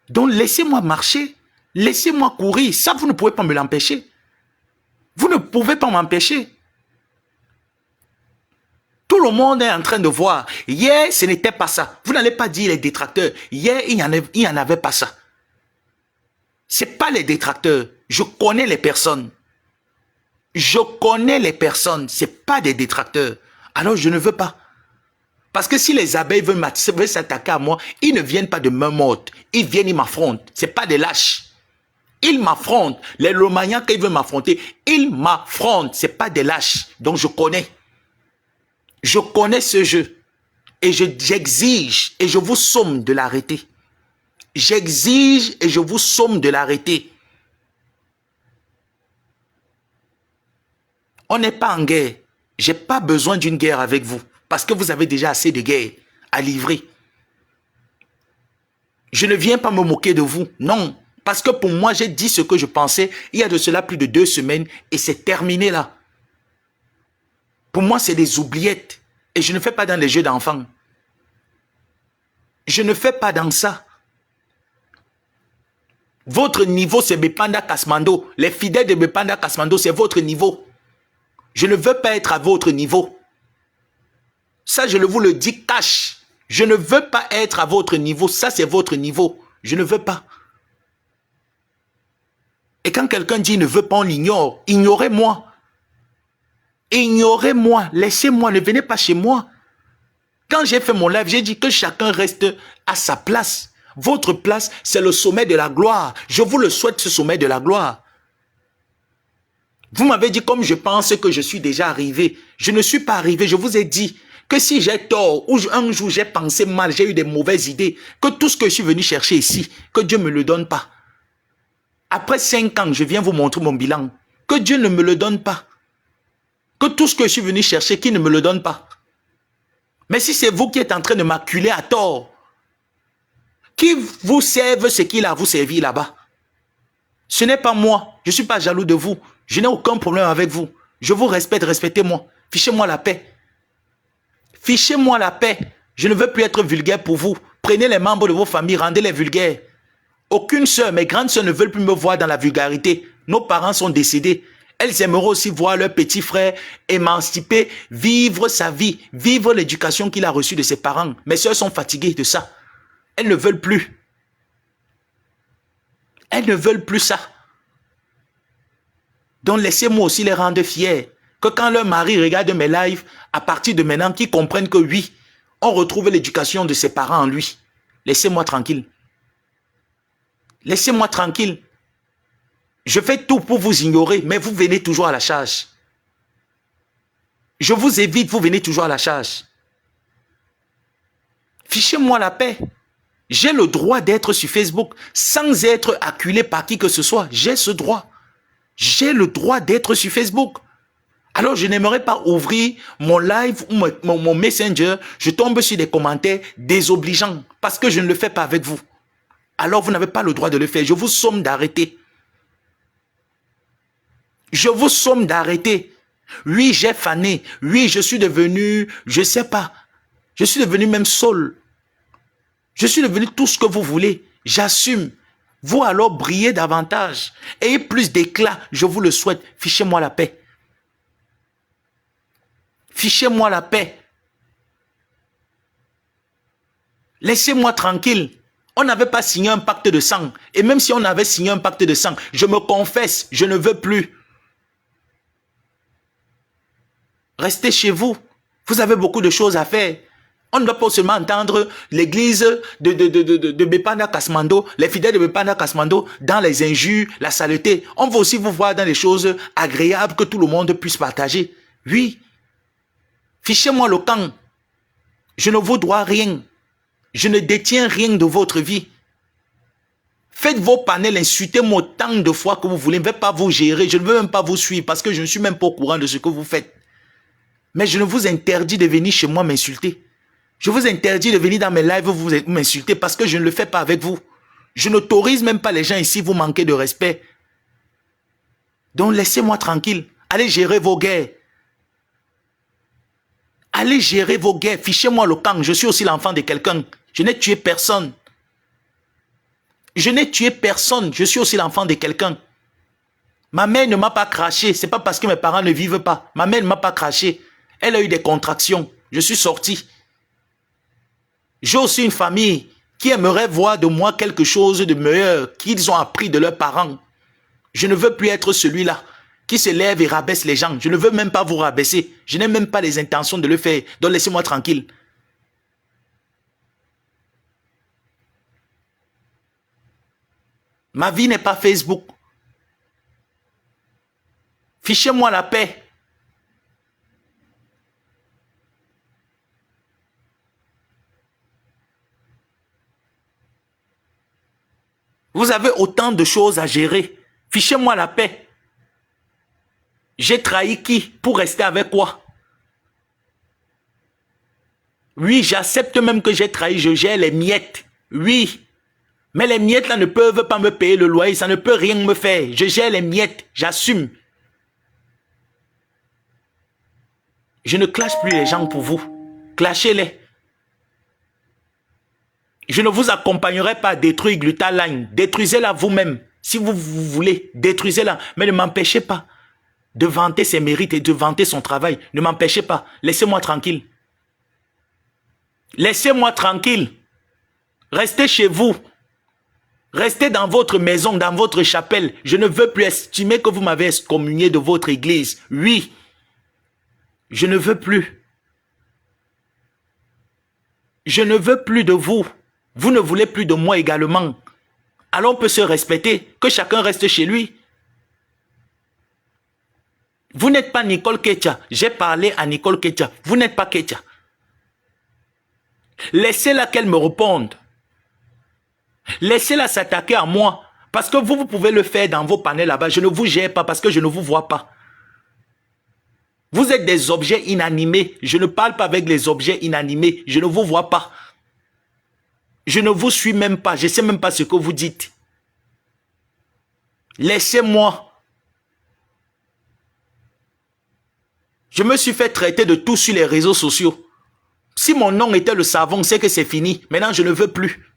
Donc, laissez-moi marcher. Laissez-moi courir. Ça, vous ne pouvez pas me l'empêcher. Vous ne pouvez pas m'empêcher. Tout le monde est en train de voir. Hier, ce n'était pas ça. Vous n'allez pas dire les détracteurs. Hier, il n'y en avait pas ça. Ce n'est pas les détracteurs. Je connais les personnes. Je connais les personnes. Ce n'est pas des détracteurs. Alors, je ne veux pas. Parce que si les abeilles veulent s'attaquer à moi, ils ne viennent pas de main morte. Ils viennent, ils m'affrontent. Ce n'est pas des lâches. Ils m'affrontent. Les Lomaniens, quand ils veulent m'affronter, ils m'affrontent. Ce n'est pas des lâches. Donc, je connais. Je connais ce jeu et j'exige et je vous somme de l'arrêter. J'exige et je vous somme de l'arrêter. On n'est pas en guerre. Je n'ai pas besoin d'une guerre avec vous parce que vous avez déjà assez de guerres à livrer. Je ne viens pas me moquer de vous, non. Parce que pour moi, j'ai dit ce que je pensais il y a de cela plus de 2 semaines et c'est terminé là. Pour moi, c'est des oubliettes. Et je ne fais pas dans les jeux d'enfants. Je ne fais pas dans ça. Votre niveau, c'est Bepanda Kasmando. Les fidèles de Bepanda Kasmando, c'est votre niveau. Je ne veux pas être à votre niveau. Ça, je vous le dis cash. Je ne veux pas être à votre niveau. Ça, c'est votre niveau. Je ne veux pas. Et quand quelqu'un dit ne veut pas, on l'ignore. Ignorez-moi. Ignorez-moi, laissez-moi, ne venez pas chez moi. Quand j'ai fait mon live, j'ai dit que chacun reste à sa place. Votre place, c'est le sommet de la gloire. Je vous le souhaite, ce sommet de la gloire. Vous m'avez dit comme je pense que je suis déjà arrivé. Je ne suis pas arrivé, je vous ai dit que si j'ai tort, ou un jour j'ai pensé mal, j'ai eu des mauvaises idées, que tout ce que je suis venu chercher ici, que Dieu ne me le donne pas. Après 5 ans, je viens vous montrer mon bilan. Que Dieu ne me le donne pas. Que tout ce que je suis venu chercher, qu'il ne me le donne pas. Mais si c'est vous qui êtes en train de m'acculer à tort, qui vous serve ce qu'il a à vous servir là-bas? Ce n'est pas moi. Je ne suis pas jaloux de vous. Je n'ai aucun problème avec vous. Je vous respecte, respectez-moi. Fichez-moi la paix. Fichez-moi la paix. Je ne veux plus être vulgaire pour vous. Prenez les membres de vos familles, rendez-les vulgaires. Aucune sœur, mes grandes sœurs ne veulent plus me voir dans la vulgarité. Nos parents sont décédés. Elles aimeraient aussi voir leur petit frère émancipé, vivre sa vie, vivre l'éducation qu'il a reçue de ses parents. Mes sœurs sont fatiguées de ça. Elles ne veulent plus. Elles ne veulent plus ça. Donc laissez-moi aussi les rendre fiers. Que quand leur mari regarde mes lives, à partir de maintenant, qu'ils comprennent que oui, on retrouve l'éducation de ses parents en lui. Laissez-moi tranquille. Laissez-moi tranquille. Je fais tout pour vous ignorer, mais vous venez toujours à la charge. Je vous évite, vous venez toujours à la charge. Fichez-moi la paix. J'ai le droit d'être sur Facebook sans être acculé par qui que ce soit. J'ai ce droit. J'ai le droit d'être sur Facebook. Alors je n'aimerais pas ouvrir mon live ou mon messenger. Je tombe sur des commentaires désobligeants parce que je ne le fais pas avec vous. Alors vous n'avez pas le droit de le faire. Je vous somme d'arrêter. Je vous somme d'arrêter. Oui, j'ai fané. Oui, je suis devenu, je ne sais pas. Je suis devenu même Saul. Je suis devenu tout ce que vous voulez. J'assume. Vous alors brillez davantage. Ayez plus d'éclat. Je vous le souhaite. Fichez-moi la paix. Fichez-moi la paix. Laissez-moi tranquille. On n'avait pas signé un pacte de sang. Et même si on avait signé un pacte de sang, je me confesse, je ne veux plus. Restez chez vous. Vous avez beaucoup de choses à faire. On ne doit pas seulement entendre l'église de Bepanda Kasmando, les fidèles de Bepanda Kasmando, dans les injures, la saleté. On veut aussi vous voir dans les choses agréables que tout le monde puisse partager. Oui. Fichez-moi le camp. Je ne vous dois rien. Je ne détiens rien de votre vie. Faites vos panels, insultez-moi autant de fois que vous voulez. Je ne vais pas vous gérer. Je ne veux même pas vous suivre parce que je ne suis même pas au courant de ce que vous faites. Mais je ne vous interdis de venir chez moi m'insulter. Je vous interdis de venir dans mes lives vous m'insulter parce que je ne le fais pas avec vous. Je n'autorise même pas les gens ici vous manquer de respect. Donc laissez-moi tranquille. Allez gérer vos guerres. Allez gérer vos guerres. Fichez-moi le camp. Je suis aussi l'enfant de quelqu'un. Je n'ai tué personne. Je n'ai tué personne. Je suis aussi l'enfant de quelqu'un. Ma mère ne m'a pas craché. Ce n'est pas parce que mes parents ne vivent pas. Ma mère ne m'a pas craché. Elle a eu des contractions. Je suis sorti. J'ai aussi une famille qui aimerait voir de moi quelque chose de meilleur qu'ils ont appris de leurs parents. Je ne veux plus être celui-là qui se lève et rabaisse les gens. Je ne veux même pas vous rabaisser. Je n'ai même pas les intentions de le faire. Donc laissez-moi tranquille. Ma vie n'est pas Facebook. Fichez-moi la paix. Vous avez autant de choses à gérer. Fichez-moi la paix. J'ai trahi qui pour rester avec quoi? Oui, j'accepte même que j'ai trahi, je gère les miettes. Oui. Mais les miettes là ne peuvent pas me payer le loyer, ça ne peut rien me faire. Je gère les miettes, j'assume. Je ne clash plus les gens pour vous. Clashez-les. Je ne vous accompagnerai pas à détruire Glutaline. Détruisez-la vous-même. Si vous voulez, détruisez-la. Mais ne m'empêchez pas de vanter ses mérites et de vanter son travail. Ne m'empêchez pas. Laissez-moi tranquille. Laissez-moi tranquille. Restez chez vous. Restez dans votre maison, dans votre chapelle. Je ne veux plus estimer que vous m'avez excommunié de votre église. Oui. Je ne veux plus. Je ne veux plus de vous. Vous ne voulez plus de moi également. Alors on peut se respecter, que chacun reste chez lui. Vous n'êtes pas Nicole Ketia. J'ai parlé à Nicole Ketia. Vous n'êtes pas Ketia. Laissez-la qu'elle me réponde. Laissez-la s'attaquer à moi. Parce que vous pouvez le faire dans vos panels là-bas. Je ne vous gère pas parce que je ne vous vois pas. Vous êtes des objets inanimés. Je ne parle pas avec les objets inanimés. Je ne vous vois pas. Je ne vous suis même pas. Je ne sais même pas ce que vous dites. Laissez-moi. Je me suis fait traiter de tout sur les réseaux sociaux. Si mon nom était le savon, c'est que c'est fini. Maintenant, je ne veux plus.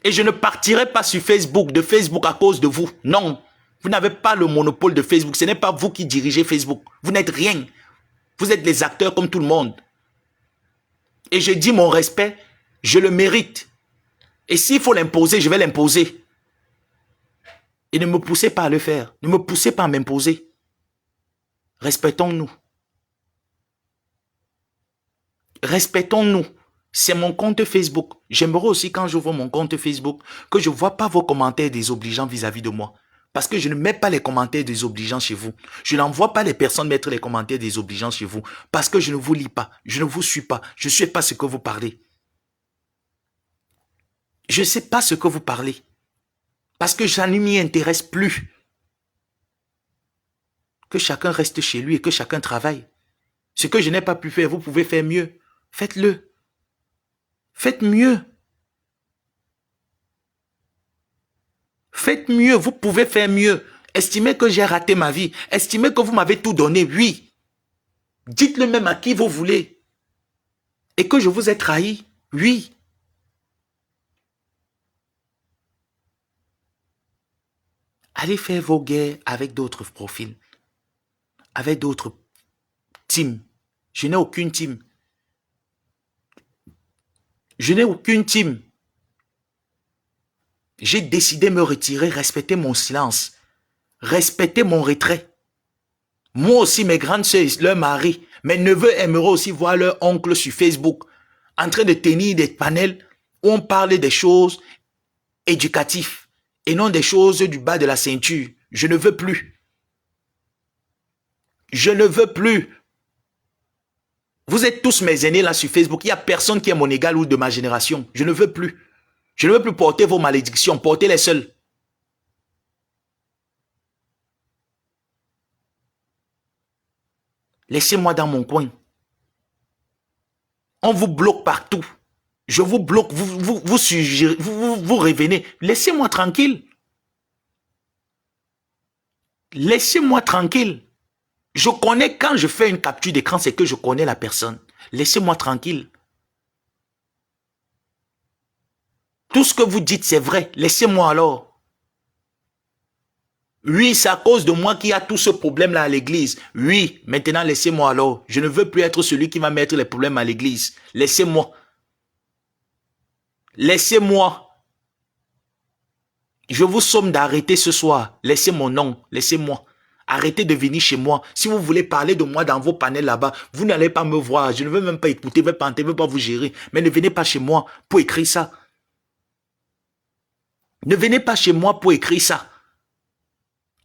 Et je ne partirai pas sur Facebook, de Facebook à cause de vous. Non. Vous n'avez pas le monopole de Facebook. Ce n'est pas vous qui dirigez Facebook. Vous n'êtes rien. Vous êtes les acteurs comme tout le monde. Et je dis mon respect, je le mérite. Et s'il faut l'imposer, je vais l'imposer. Et ne me poussez pas à le faire. Ne me poussez pas à m'imposer. Respectons-nous. Respectons-nous. C'est mon compte Facebook. J'aimerais aussi quand j'ouvre mon compte Facebook que je ne vois pas vos commentaires désobligeants vis-à-vis de moi. Parce que je ne mets pas les commentaires désobligeants chez vous. Je n'envoie pas les personnes mettre les commentaires désobligeants chez vous. Parce que je ne vous lis pas. Je ne vous suis pas. Je ne sais pas ce que vous parlez. Je ne sais pas ce que vous parlez. Parce que ça ne m'y intéresse plus. Que chacun reste chez lui et que chacun travaille. Ce que je n'ai pas pu faire, vous pouvez faire mieux. Faites-le. Faites mieux. Faites mieux, vous pouvez faire mieux. Estimez que j'ai raté ma vie. Estimez que vous m'avez tout donné, oui. Dites-le même à qui vous voulez. Et que je vous ai trahi, oui. Allez faire vos guerres avec d'autres profils. Avec d'autres teams. Je n'ai aucune team. Je n'ai aucune team. J'ai décidé de me retirer, respecter mon silence, respecter mon retrait. Moi aussi, mes grandes sœurs, leur mari, mes neveux aimeraient aussi voir leur oncle sur Facebook, en train de tenir des panels où on parle des choses éducatives et non des choses du bas de la ceinture. Je ne veux plus. Je ne veux plus. Vous êtes tous mes aînés là sur Facebook. Il n'y a personne qui est mon égal ou de ma génération. Je ne veux plus. Je ne veux plus porter vos malédictions. Portez-les seuls. Laissez-moi dans mon coin. On vous bloque partout. Je vous bloque. Vous suggérez, vous revenez. Laissez-moi tranquille. Laissez-moi tranquille. Je connais quand je fais une capture d'écran, c'est que je connais la personne. Laissez-moi tranquille. Tout ce que vous dites, c'est vrai. Laissez-moi alors. Oui, c'est à cause de moi qu'il y a tout ce problème-là à l'église. Oui, maintenant laissez-moi alors. Je ne veux plus être celui qui va mettre les problèmes à l'église. Laissez-moi. Laissez-moi. Je vous somme d'arrêter ce soir. Laissez mon nom. Laissez-moi. Arrêtez de venir chez moi. Si vous voulez parler de moi dans vos panels là-bas, vous n'allez pas me voir. Je ne veux même pas écouter, je ne veux pas vous gérer. Mais ne venez pas chez moi pour écrire ça. Ne venez pas chez moi pour écrire ça.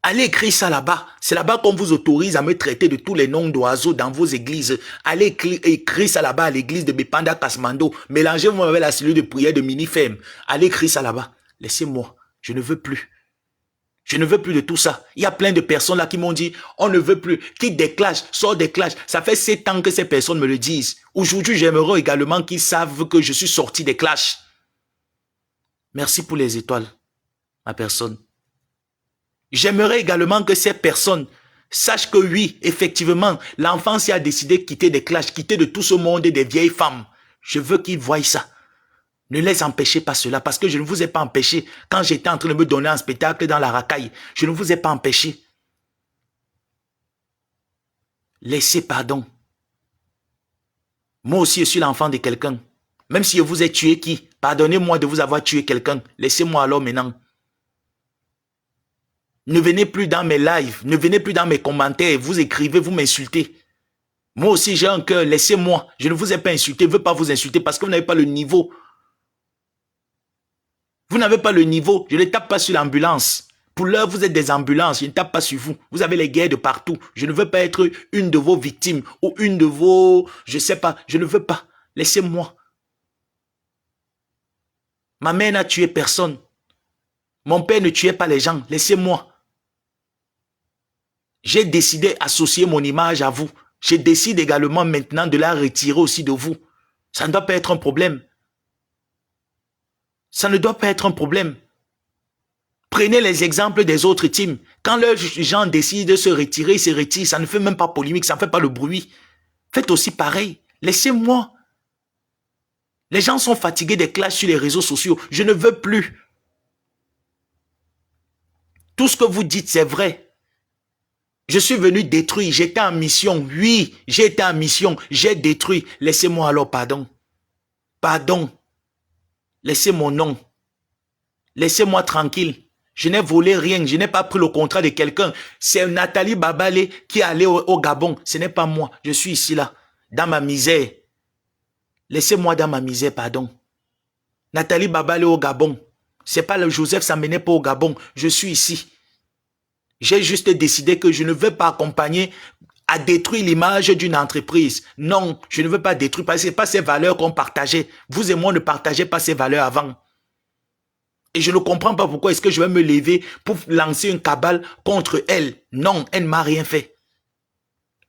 Allez écrire ça là-bas. C'est là-bas qu'on vous autorise à me traiter de tous les noms d'oiseaux dans vos églises. Allez écrire ça là-bas à l'église de Bepanda Kasmando. Mélangez-vous avec la cellule de prière de Minifem. Allez écrire ça là-bas. Laissez-moi. Je ne veux plus. Je ne veux plus de tout ça. Il y a plein de personnes là qui m'ont dit, on ne veut plus. Quitte des clashs, sort des clashs. Ça fait 7 ans que ces personnes me le disent. Aujourd'hui, j'aimerais également qu'ils savent que je suis sorti des clashs. Merci pour les étoiles, ma personne. J'aimerais également que ces personnes sachent que oui, effectivement, l'enfance a décidé de quitter des clashs, quitter de tout ce monde et des vieilles femmes. Je veux qu'ils voient ça. Ne les empêchez pas cela, parce que je ne vous ai pas empêché. Quand j'étais en train de me donner un spectacle dans la racaille, je ne vous ai pas empêché. Laissez pardon. Moi aussi, je suis l'enfant de quelqu'un. Même si je vous ai tué qui? Pardonnez-moi de vous avoir tué quelqu'un. Laissez-moi alors maintenant. Ne venez plus dans mes lives, ne venez plus dans mes commentaires, vous écrivez, vous m'insultez. Moi aussi j'ai un cœur, laissez-moi. Je ne vous ai pas insulté, je ne veux pas vous insulter parce que vous n'avez pas le niveau. Vous n'avez pas le niveau, je ne tape pas sur l'ambulance. Pour l'heure, vous êtes des ambulances, je ne tape pas sur vous. Vous avez les guerres de partout. Je ne veux pas être une de vos victimes ou une de vos... Je ne sais pas, je ne veux pas. Laissez-moi. Ma mère n'a tué personne. Mon père ne tuait pas les gens, laissez-moi. J'ai décidé d'associer mon image à vous. Je décide également maintenant de la retirer aussi de vous. Ça ne doit pas être un problème. Ça ne doit pas être un problème. Prenez les exemples des autres teams. Quand leurs gens décident de se retirer, ils se retirent. Ça ne fait même pas polémique, ça ne fait pas le bruit. Faites aussi pareil. Laissez-moi. Les gens sont fatigués des clashs sur les réseaux sociaux. Je ne veux plus. Tout ce que vous dites, c'est vrai. Je suis venu détruire, j'étais en mission, oui, j'ai été en mission, j'ai détruit. Laissez-moi alors pardon. Pardon. Laissez mon nom. Laissez-moi tranquille. Je n'ai volé rien, je n'ai pas pris le contrat de quelqu'un. C'est Nathalie Babale qui est allée au Gabon. Ce n'est pas moi, je suis ici là, dans ma misère. Laissez-moi dans ma misère, pardon. Nathalie Babale au Gabon. C'est pas le Joseph, ça menait pas au Gabon. Je suis ici. J'ai juste décidé que je ne veux pas accompagner à détruire l'image d'une entreprise. Non, je ne veux pas détruire parce que ce n'est pas ces valeurs qu'on partageait. Vous et moi ne partageaient pas ces valeurs avant. Et je ne comprends pas pourquoi est-ce que je vais me lever pour lancer une cabale contre elle. Non, elle ne m'a rien fait.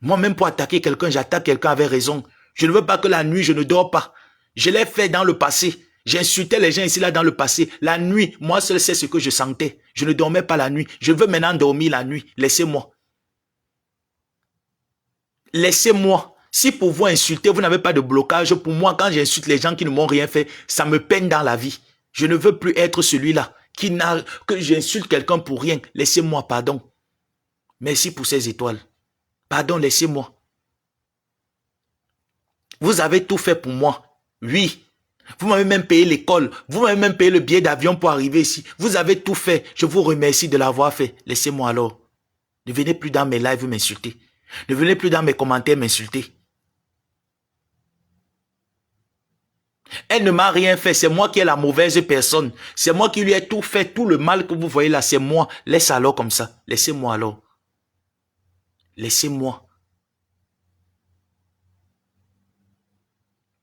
Moi-même pour attaquer quelqu'un, j'attaque quelqu'un avec raison. Je ne veux pas que la nuit, je ne dors pas. Je l'ai fait dans le passé. J'insultais les gens ici là dans le passé. La nuit, moi seul sais ce que je sentais. Je ne dormais pas la nuit. Je veux maintenant dormir la nuit. Laissez-moi. Laissez-moi. Si pour vous insulter, vous n'avez pas de blocage, pour moi, quand j'insulte les gens qui ne m'ont rien fait, ça me peine dans la vie. Je ne veux plus être celui-là que j'insulte quelqu'un pour rien. Laissez-moi, pardon. Merci pour ces étoiles. Pardon, laissez-moi. Vous avez tout fait pour moi. Oui. Vous m'avez même payé l'école. Vous m'avez même payé le billet d'avion pour arriver ici. Vous avez tout fait. Je vous remercie de l'avoir fait. Laissez-moi alors. Ne venez plus dans mes lives m'insulter. Ne venez plus dans mes commentaires m'insulter. Elle ne m'a rien fait. C'est moi qui ai la mauvaise personne. C'est moi qui lui ai tout fait. Tout le mal que vous voyez là, c'est moi. Laisse alors comme ça. Laissez-moi alors. Laissez-moi.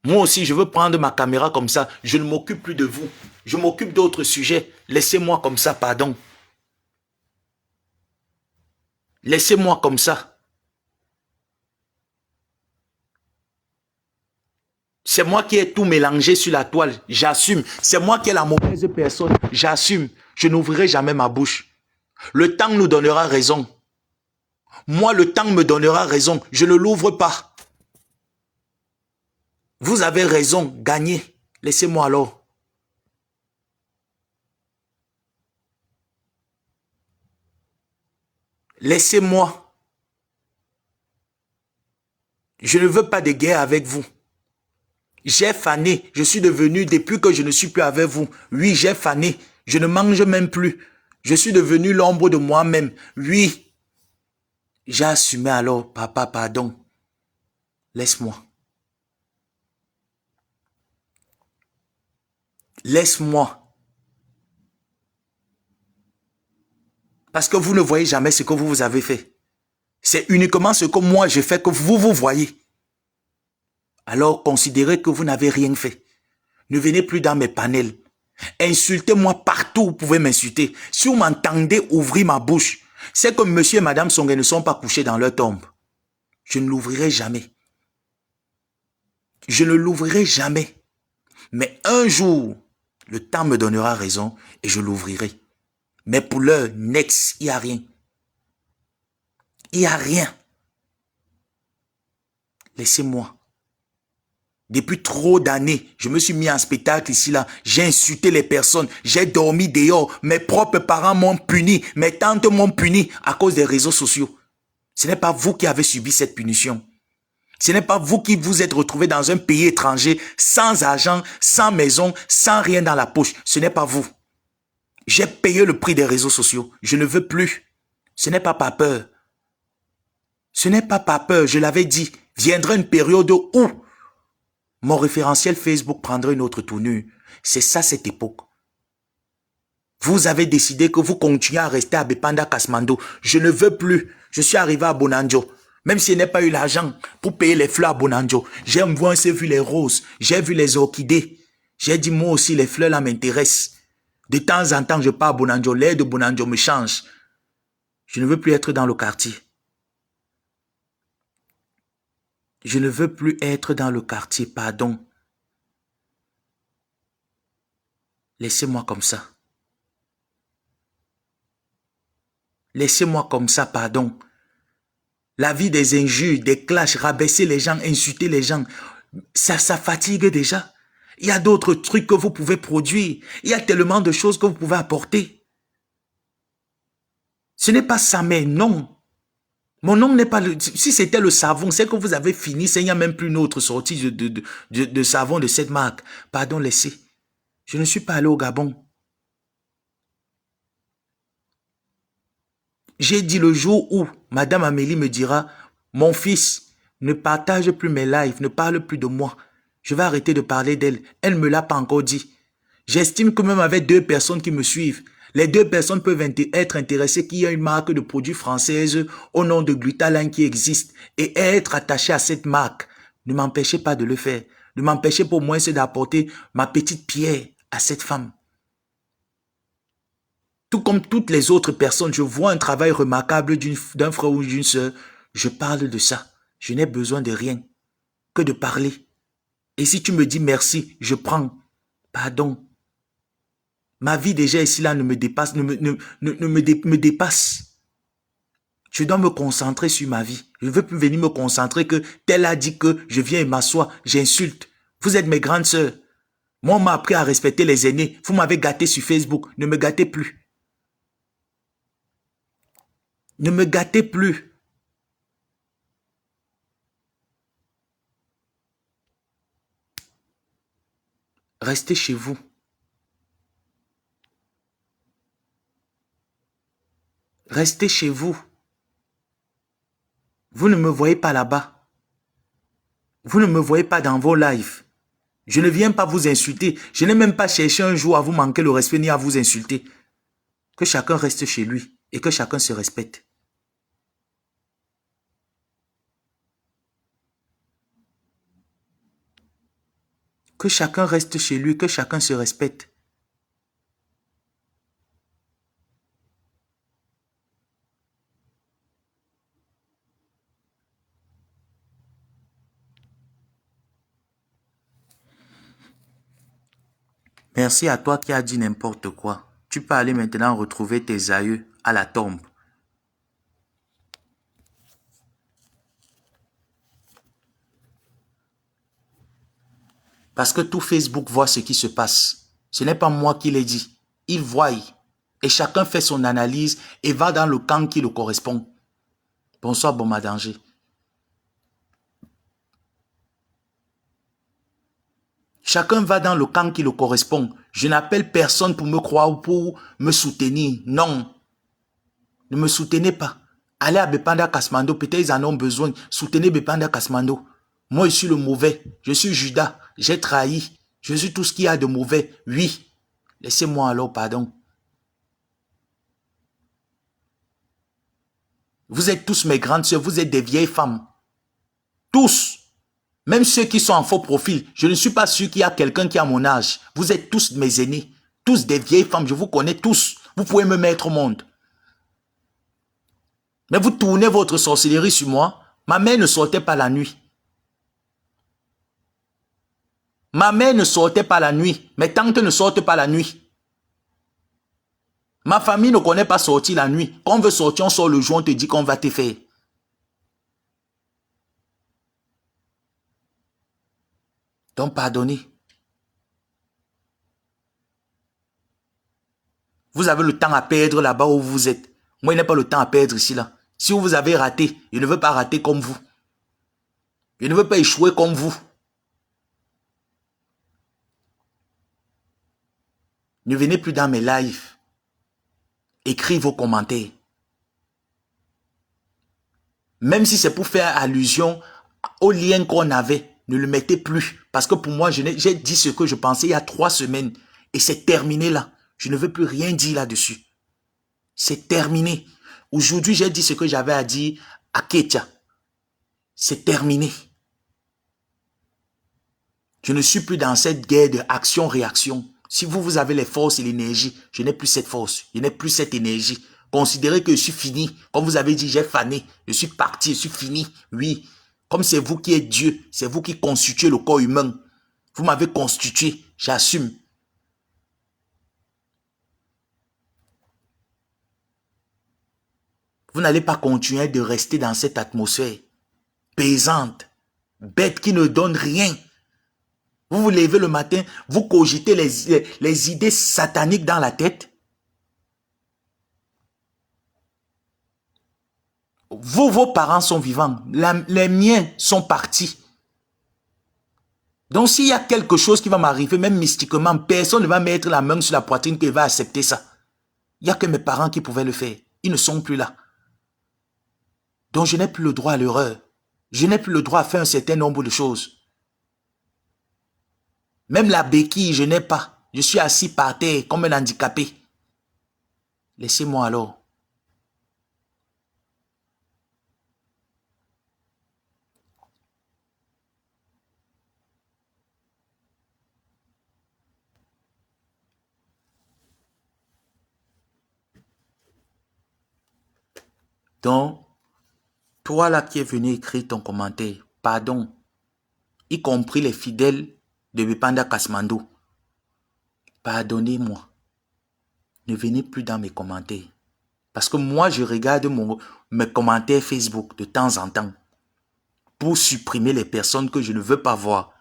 Moi aussi, je veux prendre ma caméra comme ça. Je ne m'occupe plus de vous. Je m'occupe d'autres sujets. Laissez-moi comme ça, pardon. Laissez-moi comme ça. C'est moi qui ai tout mélangé sur la toile. J'assume. C'est moi qui ai la mauvaise personne. J'assume. Je n'ouvrirai jamais ma bouche. Le temps nous donnera raison. Moi, le temps me donnera raison. Je ne l'ouvre pas. Vous avez raison, gagnez. Laissez-moi alors. Laissez-moi. Je ne veux pas de guerre avec vous. J'ai fané. Je suis devenu, depuis que je ne suis plus avec vous. Oui, j'ai fané. Je ne mange même plus. Je suis devenu l'ombre de moi-même. Oui. J'ai assumé alors. Papa, pardon. Laisse-moi. Laisse-moi. Parce que vous ne voyez jamais ce que vous avez fait. C'est uniquement ce que moi j'ai fait que vous voyez. Alors considérez que vous n'avez rien fait. Ne venez plus dans mes panels. Insultez-moi partout, vous pouvez m'insulter. Si vous m'entendez ouvrir ma bouche, c'est que monsieur et madame Songhé ne sont pas couchés dans leur tombe. Je ne l'ouvrirai jamais. Je ne l'ouvrirai jamais. Mais un jour, le temps me donnera raison et je l'ouvrirai. Mais pour l'heure, next, il n'y a rien. Il n'y a rien. Laissez-moi. Depuis trop d'années, je me suis mis en spectacle ici, là. J'ai insulté les personnes. J'ai dormi dehors. Mes propres parents m'ont puni. Mes tantes m'ont puni à cause des réseaux sociaux. Ce n'est pas vous qui avez subi cette punition. Ce n'est pas vous qui vous êtes retrouvé dans un pays étranger, sans argent, sans maison, sans rien dans la poche. Ce n'est pas vous. J'ai payé le prix des réseaux sociaux. Je ne veux plus. Ce n'est pas par peur. Ce n'est pas par peur, je l'avais dit. Viendra une période où mon référentiel Facebook prendra une autre tournure. C'est ça cette époque. Vous avez décidé que vous continuez à rester à Bepanda Kasmando. Je ne veux plus. Je suis arrivé à Bonanjo. Même si je n'ai pas eu l'argent pour payer les fleurs à Bonanjo. J'ai vu les roses. J'ai vu les orchidées. J'ai dit moi aussi les fleurs là m'intéressent. De temps en temps je pars à Bonanjo. L'air de Bonanjo me change. Je ne veux plus être dans le quartier. Je ne veux plus être dans le quartier, pardon. Laissez-moi comme ça. Laissez-moi comme ça, pardon. La vie des injures, des clashs, rabaisser les gens, insulter les gens, ça fatigue déjà. Il y a d'autres trucs que vous pouvez produire. Il y a tellement de choses que vous pouvez apporter. Ce n'est pas ça, mais non. Mon nom n'est pas le... Si c'était le savon, c'est que vous avez fini, il n'y a même plus une autre sortie de savon de cette marque. Pardon, laissez. Je ne suis pas allé au Gabon. J'ai dit le jour où Madame Amélie me dira, mon fils, ne partage plus mes lives, ne parle plus de moi. Je vais arrêter de parler d'elle. Elle ne me l'a pas encore dit. J'estime que même avec 2 personnes qui me suivent, les 2 personnes peuvent être intéressées qu'il y a une marque de produits française au nom de Glutaline qui existe et être attaché à cette marque. Ne m'empêchez pas de le faire. Ne m'empêchez pas au moins d'apporter ma petite pierre à cette femme. Tout comme toutes les autres personnes, je vois un travail remarquable d'un frère ou d'une sœur. Je parle de ça. Je n'ai besoin de rien que de parler. Et si tu me dis merci, je prends. Pardon. Ma vie déjà ici là ne me dépasse, me dépasse. Je dois me concentrer sur ma vie. Je ne veux plus venir me concentrer que tel a dit que je viens et m'assois, j'insulte. Vous êtes mes grandes sœurs. Moi, on m'a appris à respecter les aînés. Vous m'avez gâté sur Facebook. Ne me gâtez plus. Ne me gâtez plus. Restez chez vous. Restez chez vous. Vous ne me voyez pas là-bas. Vous ne me voyez pas dans vos lives. Je ne viens pas vous insulter. Je n'ai même pas cherché un jour à vous manquer le respect ni à vous insulter. Que chacun reste chez lui et que chacun se respecte. Que chacun reste chez lui, que chacun se respecte. Merci à toi qui as dit n'importe quoi. Tu peux aller maintenant retrouver tes aïeux à la tombe. Parce que tout Facebook voit ce qui se passe. Ce n'est pas moi qui l'ai dit. Ils voient. Et chacun fait son analyse et va dans le camp qui le correspond. Bonsoir, bon danger. Chacun va dans le camp qui le correspond. Je n'appelle personne pour me croire ou pour me soutenir. Non. Ne me soutenez pas. Allez à Bepanda Kasmando. Peut-être ils en ont besoin. Soutenez Bepanda Kasmando. Moi, je suis le mauvais. Je suis Judas. J'ai trahi. Je suis tout ce qu'il y a de mauvais. Oui. Laissez-moi alors, pardon. Vous êtes tous mes grandes sœurs. Vous êtes des vieilles femmes. Tous. Même ceux qui sont en faux profil. Je ne suis pas sûr qu'il y a quelqu'un qui a mon âge. Vous êtes tous mes aînés. Tous des vieilles femmes. Je vous connais tous. Vous pouvez me mettre au monde. Mais vous tournez votre sorcellerie sur moi. Ma mère ne sortait pas la nuit. Ma mère ne sortait pas la nuit. Mes tantes ne sortent pas la nuit. Ma famille ne connaît pas sortir la nuit. Quand on veut sortir, on sort le jour, on te dit qu'on va te faire. Donc pardonnez. Vous avez le temps à perdre là-bas où vous êtes. Moi, je n'ai pas le temps à perdre ici, là. Si vous avez raté, je ne veux pas rater comme vous. Je ne veux pas échouer comme vous. Ne venez plus dans mes lives. Écrivez vos commentaires. Même si c'est pour faire allusion au lien qu'on avait, ne le mettez plus. Parce que pour moi, j'ai dit ce que je pensais il y a 3 semaines. Et c'est terminé là. Je ne veux plus rien dire là-dessus. C'est terminé. Aujourd'hui, j'ai dit ce que j'avais à dire à Ketia. C'est terminé. Je ne suis plus dans cette guerre de action-réaction. Si vous avez les forces et l'énergie, je n'ai plus cette force. Je n'ai plus cette énergie. Considérez que je suis fini. Comme vous avez dit, j'ai fané. Je suis parti, je suis fini. Oui. Comme c'est vous qui êtes Dieu, c'est vous qui constituez le corps humain. Vous m'avez constitué, j'assume. Vous n'allez pas continuer de rester dans cette atmosphère pesante, bête qui ne donne rien. Vous vous levez le matin, vous cogitez les idées sataniques dans la tête. Vous, vos parents sont vivants. Les miens sont partis. Donc s'il y a quelque chose qui va m'arriver, même mystiquement, personne ne va mettre la main sur la poitrine qui va accepter ça. Il n'y a que mes parents qui pouvaient le faire. Ils ne sont plus là. Donc je n'ai plus le droit à l'erreur. Je n'ai plus le droit à faire un certain nombre de choses. Même la béquille, je n'ai pas. Je suis assis par terre comme un handicapé. Laissez-moi alors. Donc, toi là qui es venu écrire ton commentaire, pardon, y compris les fidèles de Bepanda Kasmando, pardonnez-moi. Ne venez plus dans mes commentaires. Parce que moi, je regarde mes commentaires Facebook de temps en temps pour supprimer les personnes que je ne veux pas voir.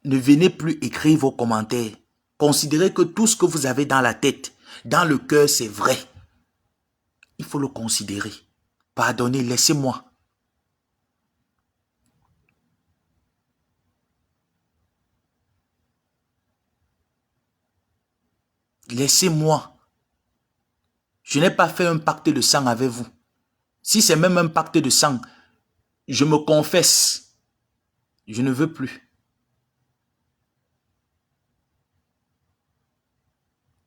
Ne venez plus écrire vos commentaires. Considérez que tout ce que vous avez dans la tête, dans le cœur, c'est vrai. Il faut le considérer. Pardonnez, laissez-moi. Laissez-moi. Je n'ai pas fait un pacte de sang avec vous. Si c'est même un pacte de sang, je me confesse. Je ne veux plus.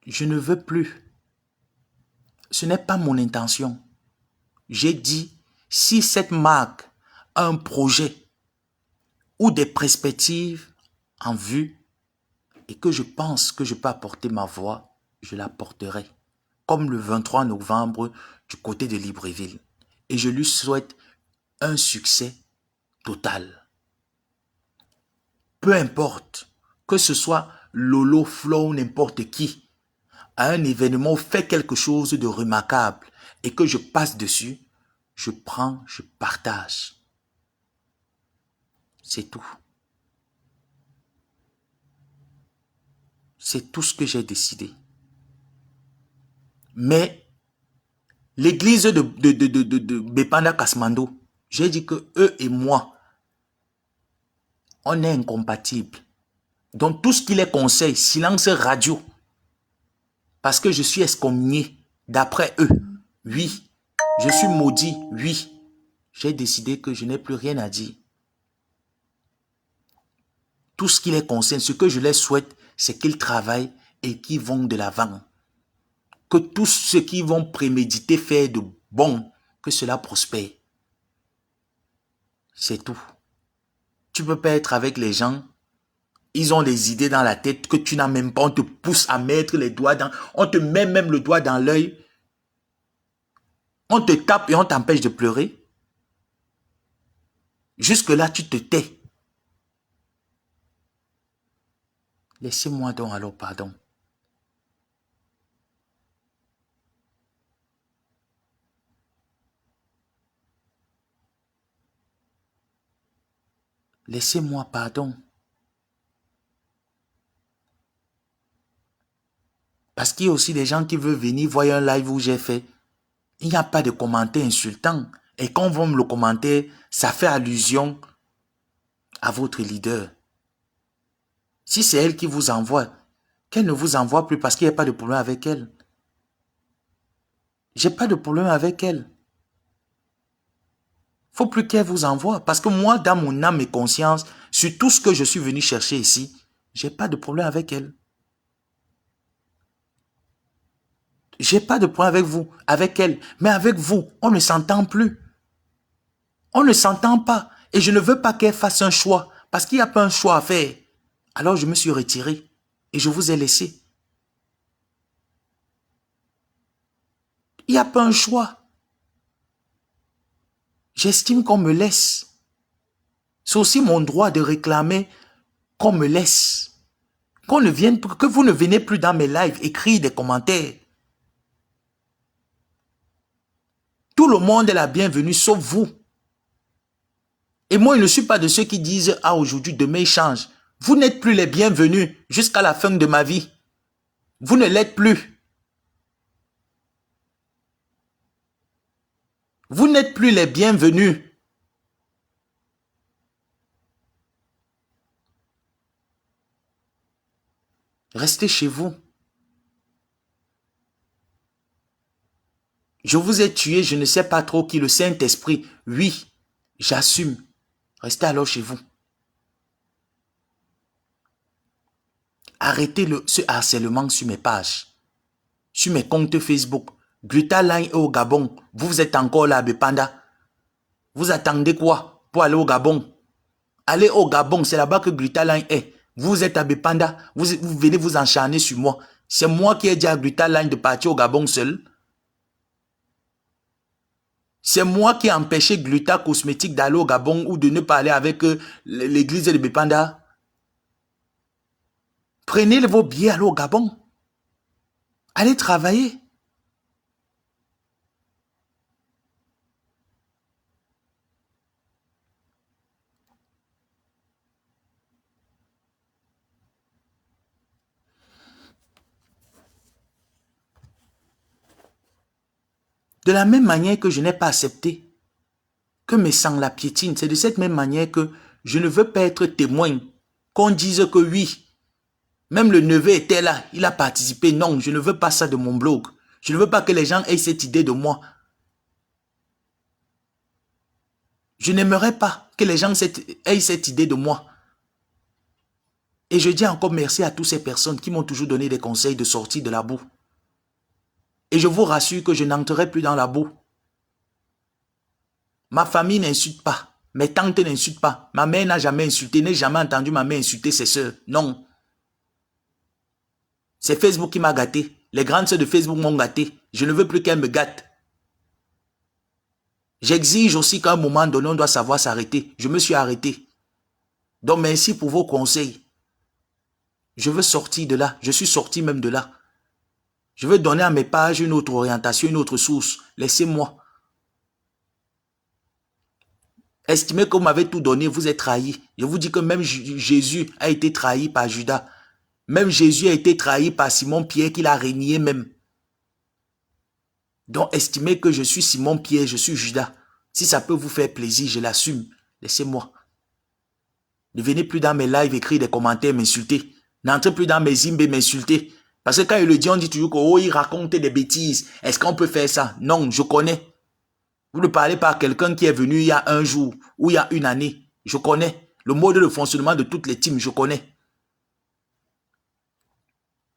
Je ne veux plus. Ce n'est pas mon intention. J'ai dit, si cette marque a un projet ou des perspectives en vue et que je pense que je peux apporter ma voix, je l'apporterai. Comme le 23 novembre du côté de Libreville. Et je lui souhaite un succès total. Peu importe, que ce soit Lolo, Flo, n'importe qui, à un événement fait quelque chose de remarquable et que je passe dessus, je prends, je partage. C'est tout. C'est tout ce que j'ai décidé. Mais l'église de Bepanda Kasmando, j'ai dit que eux et moi, on est incompatibles. Donc tout ce qui les conseille, silence radio. Parce que je suis excommunié d'après eux. Oui. Je suis maudit. Oui. J'ai décidé que je n'ai plus rien à dire. Tout ce qui les concerne, ce que je les souhaite, c'est qu'ils travaillent et qu'ils vont de l'avant. Que tous ceux qui vont préméditer faire de bon, que cela prospère. C'est tout. Tu peux pas être avec les gens, ils ont des idées dans la tête que tu n'as même pas, on te pousse à mettre les doigts dans, on te met même le doigt dans l'œil, on te tape et on t'empêche de pleurer. Jusque-là, tu te tais. Laissez-moi donc alors, pardon. Laissez-moi pardon. Parce qu'il y a aussi des gens qui veulent venir voir un live où j'ai fait. Il n'y a pas de commentaires insultants. Et quand on va me le commenter, ça fait allusion à votre leader. Si c'est elle qui vous envoie, qu'elle ne vous envoie plus parce qu'il n'y a pas de problème avec elle. J'ai pas de problème avec elle. Faut plus qu'elle vous envoie. Parce que moi, dans mon âme et conscience, sur tout ce que je suis venu chercher ici, j'ai pas de problème avec elle. J'ai pas de problème avec vous, avec elle. Mais avec vous, on ne s'entend plus. On ne s'entend pas. Et je ne veux pas qu'elle fasse un choix. Parce qu'il n'y a pas un choix à faire. Alors je me suis retiré. Et je vous ai laissé. Il n'y a pas un choix. J'estime qu'on me laisse. C'est aussi mon droit de réclamer qu'on me laisse. Que vous ne venez plus dans mes lives écrire des commentaires. Tout le monde est la bienvenue, sauf vous. Et moi, je ne suis pas de ceux qui disent « Ah, aujourd'hui, demain, il change ». Vous n'êtes plus les bienvenus jusqu'à la fin de ma vie. Vous ne l'êtes plus. Vous n'êtes plus les bienvenus. Restez chez vous. Je vous ai tué, je ne sais pas trop qui, le Saint-Esprit. Oui, j'assume. Restez alors chez vous. Arrêtez ce harcèlement sur mes pages, sur mes comptes Facebook. Glutaline est au Gabon. Vous êtes encore là à Bepanda. Vous attendez quoi pour aller au Gabon? Allez au Gabon, c'est là-bas que Glutaline est. Vous êtes à Bepanda, vous venez vous encharner sur moi. C'est moi qui ai dit à Glutaline de partir au Gabon seul. C'est moi qui ai empêché Gluta Cosmétique d'aller au Gabon ou de ne pas aller avec l'église de Bepanda. Prenez vos billets, allez au Gabon. Allez travailler. De la même manière que je n'ai pas accepté que mes sangs la piétinent, c'est de cette même manière que je ne veux pas être témoin. Qu'on dise que oui, même le neveu était là, il a participé. Non, je ne veux pas ça de mon blog. Je ne veux pas que les gens aient cette idée de moi. Je n'aimerais pas que les gens aient cette idée de moi. Et je dis encore merci à toutes ces personnes qui m'ont toujours donné des conseils de sortir de la boue. Et je vous rassure que je n'entrerai plus dans la boue. Ma famille n'insulte pas. Mes tantes n'insultent pas. Ma mère n'a jamais insulté, n'a jamais entendu ma mère insulter ses soeurs. Non. C'est Facebook qui m'a gâté. Les grandes sœurs de Facebook m'ont gâté. Je ne veux plus qu'elles me gâtent. J'exige aussi qu'à un moment donné, on doit savoir s'arrêter. Je me suis arrêté. Donc merci pour vos conseils. Je veux sortir de là. Je suis sorti même de là. Je veux donner à mes pages une autre orientation, une autre source. Laissez-moi. Estimez que vous m'avez tout donné, vous êtes trahi. Je vous dis que même Jésus a été trahi par Judas. Même Jésus a été trahi par Simon-Pierre qu'il a régné même. Donc, estimez que je suis Simon Pierre, je suis Judas. Si ça peut vous faire plaisir, je l'assume. Laissez-moi. Ne venez plus dans mes lives écrire des commentaires, m'insulter. N'entrez plus dans mes zimbés, m'insulter. Parce que quand il le dit, on dit toujours qu'il raconte des bêtises. Est-ce qu'on peut faire ça? Non, je connais. Vous ne parlez pas à quelqu'un qui est venu il y a un jour ou il y a une année. Je connais. Le mode de fonctionnement de toutes les teams, je connais.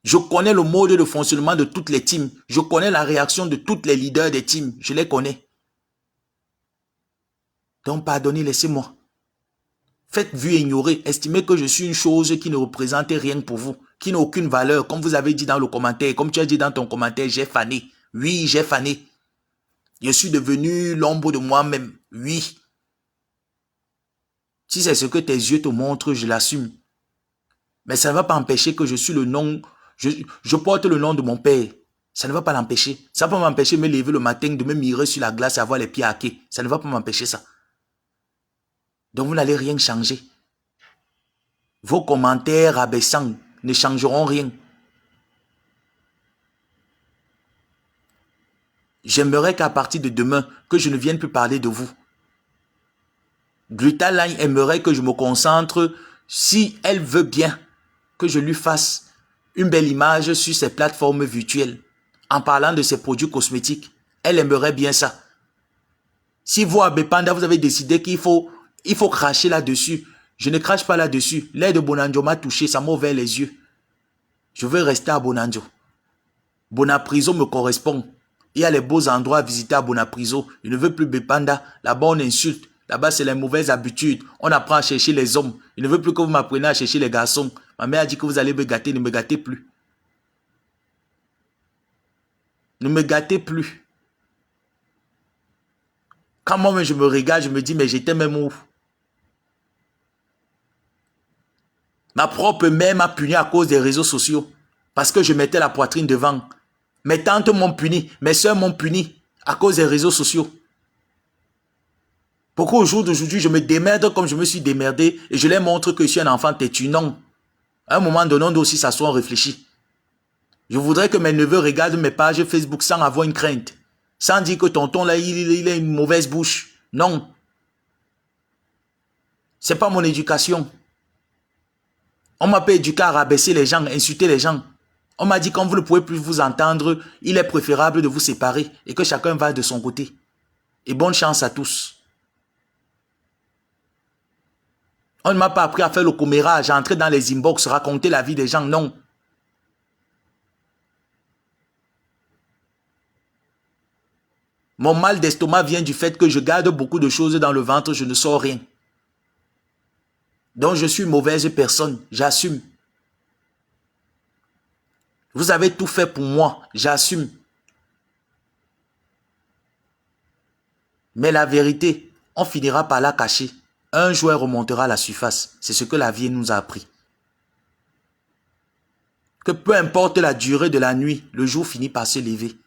Je connais le mode de fonctionnement de toutes les teams. Je connais la réaction de tous les leaders des teams. Je les connais. Donc, pardonnez, laissez-moi. Faites vue et ignorer. Estimez que je suis une chose qui ne représente rien pour vous. Qui n'a aucune valeur. Comme vous avez dit dans le commentaire. Comme tu as dit dans ton commentaire, j'ai fané. Oui, j'ai fané. Je suis devenu l'ombre de moi-même. Oui. Si c'est ce que tes yeux te montrent, je l'assume. Mais ça ne va pas empêcher que je suis le nom... Je porte le nom de mon père. Ça ne va pas l'empêcher. Ça va pas m'empêcher de me lever le matin, de me mirer sur la glace et avoir les pieds hackés. Ça ne va pas m'empêcher ça. Donc vous n'allez rien changer. Vos commentaires abaissants ne changeront rien. J'aimerais qu'à partir de demain, que je ne vienne plus parler de vous. Grita Line aimerait que je me concentre, si elle veut bien, que je lui fasse une belle image sur ses plateformes virtuelles, en parlant de ses produits cosmétiques. Elle aimerait bien ça. Si vous, à Bepanda, vous avez décidé qu'il faut cracher là-dessus, je ne crache pas là-dessus. L'air de Bonanjo m'a touché, ça m'a ouvert les yeux. Je veux rester à Bonanjo. Bonapriso me correspond. Il y a les beaux endroits à visiter à Bonapriso. Je ne veux plus Bepanda. Là-bas, on insulte. Là-bas, c'est les mauvaises habitudes. On apprend à chercher les hommes. Je ne veux plus que vous m'appreniez à chercher les garçons. Ma mère a dit que vous allez me gâter. Ne me gâtez plus. Ne me gâtez plus. Quand moi, je me regarde, je me dis, mais j'étais même où? Ma propre mère m'a puni à cause des réseaux sociaux. Parce que je mettais la poitrine devant. Mes tantes m'ont puni. Mes soeurs m'ont puni à cause des réseaux sociaux. Pourquoi au jour d'aujourd'hui, je me démerde comme je me suis démerdé et je leur montre que je suis un enfant têtu? Non. À un moment donné, on doit aussi s'asseoir, réfléchir. Je voudrais que mes neveux regardent mes pages Facebook sans avoir une crainte. Sans dire que tonton là, il a une mauvaise bouche. Non. C'est pas mon éducation. On m'a pas éduqué à rabaisser les gens, insulter les gens. On m'a dit quand vous ne pouvez plus vous entendre, il est préférable de vous séparer et que chacun va de son côté. Et bonne chance à tous. On ne m'a pas appris à faire le commérage, à entrer dans les inbox, raconter la vie des gens, non. Mon mal d'estomac vient du fait que je garde beaucoup de choses dans le ventre, je ne sors rien. Donc je suis une mauvaise personne, j'assume. Vous avez tout fait pour moi, j'assume. Mais la vérité, on finira par la cacher. Un jour, elle remontera à la surface. C'est ce que la vie nous a appris. Que peu importe la durée de la nuit, le jour finit par se lever.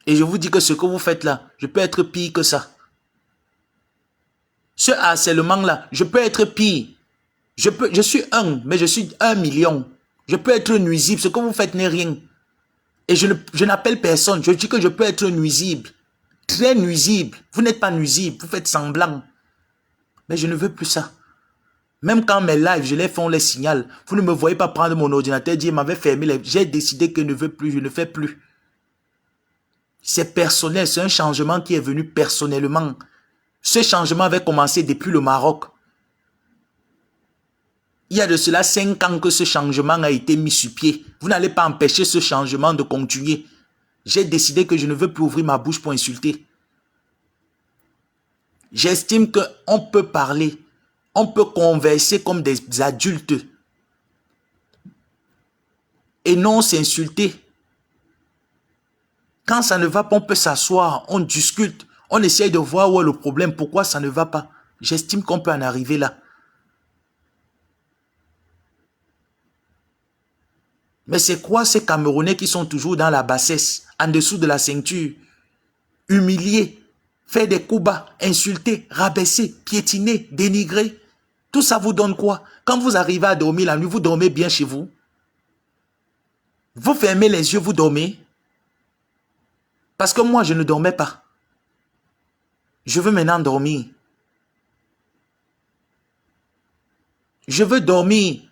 Et je vous dis que ce que vous faites là, je peux être pire que ça. Ce harcèlement-là, je peux être pire. Je suis un, mais je suis 1 million. Je peux être nuisible. Ce que vous faites n'est rien. Et je n'appelle personne. Je dis que je peux être nuisible. Très nuisible. Vous n'êtes pas nuisible. Vous faites semblant. Mais je ne veux plus ça. Même quand mes lives, je les fais, on les signale. Vous ne me voyez pas prendre mon ordinateur et dire, m'avait fermé les... J'ai décidé que je ne veux plus, je ne fais plus. C'est personnel. C'est un changement qui est venu personnellement. Ce changement avait commencé depuis le Maroc. Il y a de cela 5 ans que ce changement a été mis sur pied. Vous n'allez pas empêcher ce changement de continuer. J'ai décidé que je ne veux plus ouvrir ma bouche pour insulter. J'estime qu'on peut parler, on peut converser comme des adultes et non s'insulter. Quand ça ne va pas, on peut s'asseoir, on discute, on essaye de voir où est le problème, pourquoi ça ne va pas. J'estime qu'on peut en arriver là. Mais c'est quoi ces Camerounais qui sont toujours dans la bassesse, en dessous de la ceinture, humiliés, faire des coups bas, insulter, rabaisser, piétiner, dénigrer? Tout ça vous donne quoi? Quand vous arrivez à dormir la nuit, vous dormez bien chez vous? Vous fermez les yeux, vous dormez. Parce que moi, je ne dormais pas. Je veux maintenant dormir. Je veux dormir.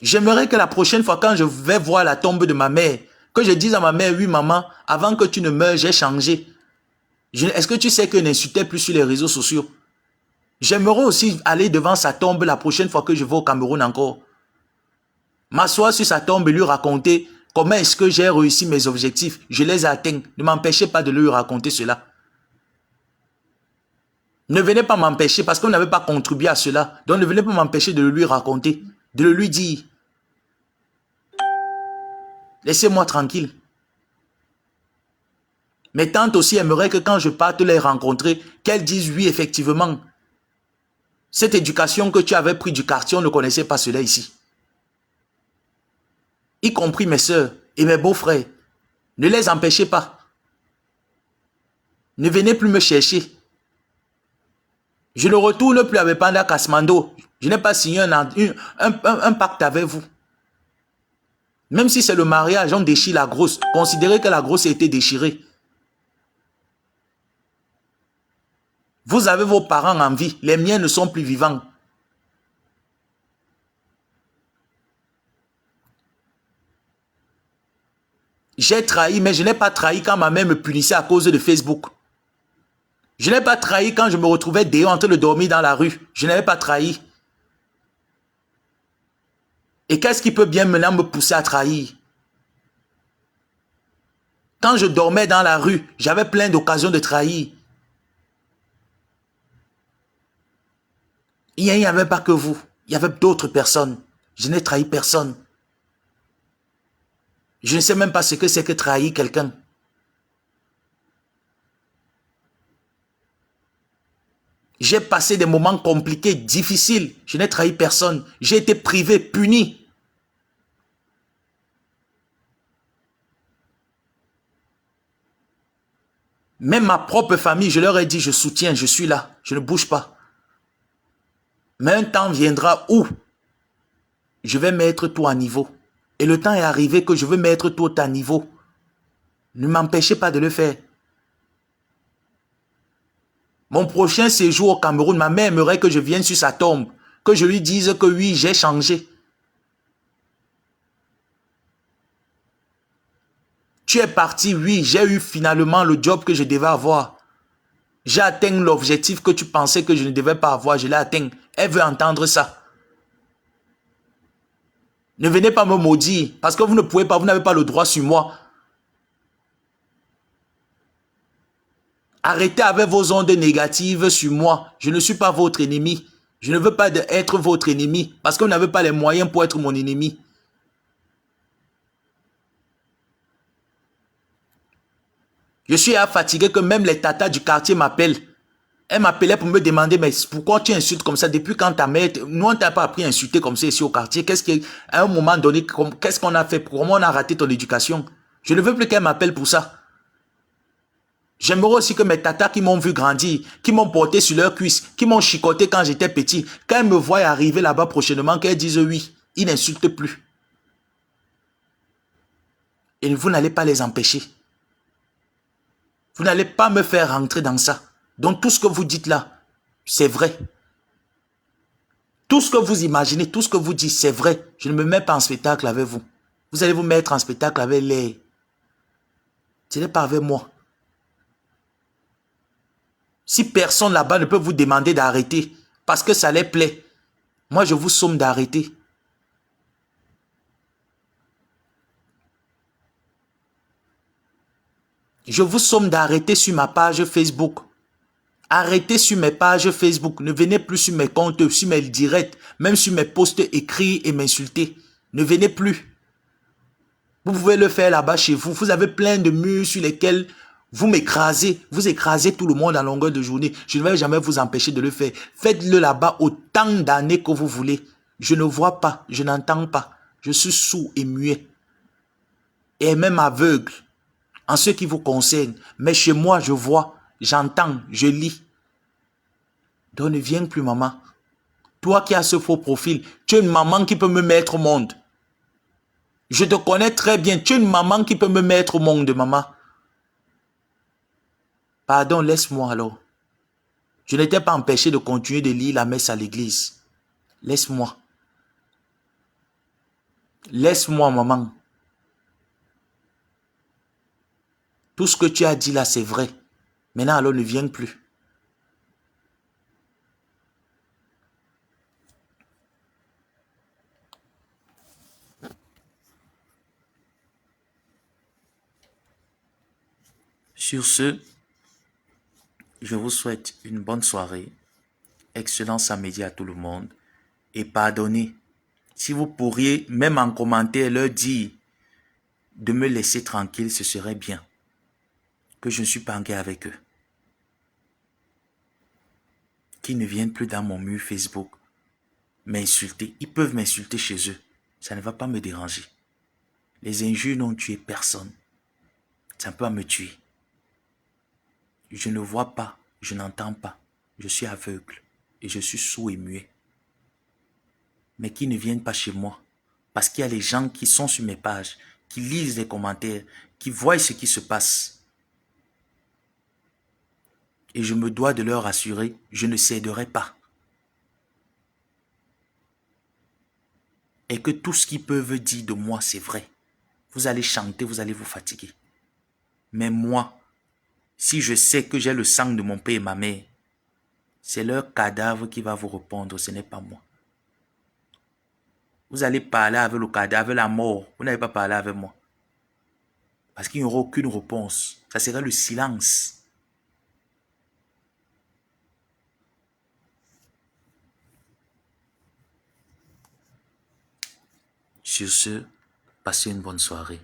J'aimerais que la prochaine fois, quand je vais voir la tombe de ma mère, que je dise à ma mère, oui maman, avant que tu ne meures, j'ai changé. Est-ce que tu sais que je n'insultais plus sur les réseaux sociaux? J'aimerais aussi aller devant sa tombe la prochaine fois que je vais au Cameroun encore. M'asseoir sur sa tombe et lui raconter comment est-ce que j'ai réussi mes objectifs. Je les ai atteints. Ne m'empêchez pas de lui raconter cela. Ne venez pas m'empêcher parce que vous n'avez pas contribué à cela. Donc ne venez pas m'empêcher de le lui raconter, de le lui dire. Laissez-moi tranquille. Mes tantes aussi aimeraient que quand je parte les rencontrer, qu'elles disent oui, effectivement. Cette éducation que tu avais pris du quartier, on ne connaissait pas cela ici. Y compris mes soeurs et mes beaux-frères. Ne les empêchez pas. Ne venez plus me chercher. Je ne retourne plus avec Panda Kasmando. Je n'ai pas signé un pacte avec vous. Même si c'est le mariage, on déchire la grosse. Considérez que la grosse a été déchirée. Vous avez vos parents en vie. Les miens ne sont plus vivants. J'ai trahi, mais je n'ai pas trahi quand ma mère me punissait à cause de Facebook. Je n'ai pas trahi quand je me retrouvais dehors en train de dormir dans la rue. Je n'avais pas trahi. Et qu'est-ce qui peut bien maintenant me pousser à trahir? Quand je dormais dans la rue, j'avais plein d'occasions de trahir. Il n'y avait pas que vous. Il y avait d'autres personnes. Je n'ai trahi personne. Je ne sais même pas ce que c'est que trahir quelqu'un. J'ai passé des moments compliqués, difficiles. Je n'ai trahi personne. J'ai été privé, puni. Même ma propre famille, je leur ai dit, je soutiens, je suis là, je ne bouge pas. Mais un temps viendra où je vais mettre tout à niveau. Et le temps est arrivé que je veux mettre tout à niveau. Ne m'empêchez pas de le faire. Mon prochain séjour au Cameroun, ma mère aimerait que je vienne sur sa tombe, que je lui dise que oui, j'ai changé. Tu es parti, oui, j'ai eu finalement le job que je devais avoir. J'ai atteint l'objectif que tu pensais que je ne devais pas avoir, je l'ai atteint. Elle veut entendre ça. Ne venez pas me maudire, parce que vous ne pouvez pas, vous n'avez pas le droit sur moi. Arrêtez avec vos ondes négatives sur moi. Je ne suis pas votre ennemi. Je ne veux pas être votre ennemi, parce que vous n'avez pas les moyens pour être mon ennemi. Je suis fatigué que même les tatas du quartier m'appellent. Elle m'appelait pour me demander, mais pourquoi tu insultes comme ça? Depuis quand ta mère... Nous, on t'a pas appris à insulter comme ça ici au quartier. Qu'est-ce qu'à un moment donné, qu'est-ce qu'on a fait? Comment on a raté ton éducation? Je ne veux plus qu'elle m'appelle pour ça. J'aimerais aussi que mes tatas qui m'ont vu grandir, qui m'ont porté sur leurs cuisses, qui m'ont chicoté quand j'étais petit, quand elles me voient arriver là-bas prochainement, qu'elles disent oui, ils n'insultent plus. Et vous n'allez pas les empêcher. Vous n'allez pas me faire rentrer dans ça. Donc tout ce que vous dites là, c'est vrai. Tout ce que vous imaginez, tout ce que vous dites, c'est vrai. Je ne me mets pas en spectacle avec vous. Vous allez vous mettre en spectacle avec les... Ce n'est pas avec moi. Si personne là-bas ne peut vous demander d'arrêter parce que ça les plaît, moi je vous somme d'arrêter. Je vous somme d'arrêter sur ma page Facebook. Arrêtez sur mes pages Facebook. Ne venez plus sur mes comptes, sur mes directs, même sur mes posts écrits et m'insulter. Ne venez plus. Vous pouvez le faire là-bas chez vous. Vous avez plein de murs sur lesquels vous m'écrasez. Vous écrasez tout le monde à longueur de journée. Je ne vais jamais vous empêcher de le faire. Faites-le là-bas autant d'années que vous voulez. Je ne vois pas, je n'entends pas. Je suis sourd et muet. Et même aveugle. En ce qui vous concerne. Mais chez moi, je vois, j'entends, je lis. Donc ne viens plus, maman. Toi qui as ce faux profil, tu es une maman qui peut me mettre au monde. Je te connais très bien. Tu es une maman qui peut me mettre au monde, maman. Pardon, laisse-moi alors. Je n'étais pas empêché de continuer de lire la messe à l'église. Laisse-moi. Laisse-moi, maman. Tout ce que tu as dit là, c'est vrai. Maintenant, alors, ne viens plus. Sur ce, je vous souhaite une bonne soirée. Excellent samedi à tout le monde. Et pardonnez. Si vous pourriez, même en commentaire, leur dire de me laisser tranquille, ce serait bien. Que je ne suis pas en guerre avec eux. Qu'ils ne viennent plus dans mon mur Facebook m'insulter. Ils peuvent m'insulter chez eux. Ça ne va pas me déranger. Les injures n'ont tué personne. Ça peut me tuer. Je ne vois pas, je n'entends pas. Je suis aveugle et je suis sourd et muet. Mais qu'ils ne viennent pas chez moi. Parce qu'il y a les gens qui sont sur mes pages, qui lisent les commentaires, qui voient ce qui se passe. Et je me dois de leur assurer, je ne céderai pas. Et que tout ce qu'ils peuvent dire de moi, c'est vrai. Vous allez chanter, vous allez vous fatiguer. Mais moi, si je sais que j'ai le sang de mon père et ma mère, c'est leur cadavre qui va vous répondre, ce n'est pas moi. Vous allez parler avec le cadavre, avec la mort. Vous n'allez pas parler avec moi. Parce qu'il n'y aura aucune réponse. Ça sera le silence. Sur ce, passez une bonne soirée.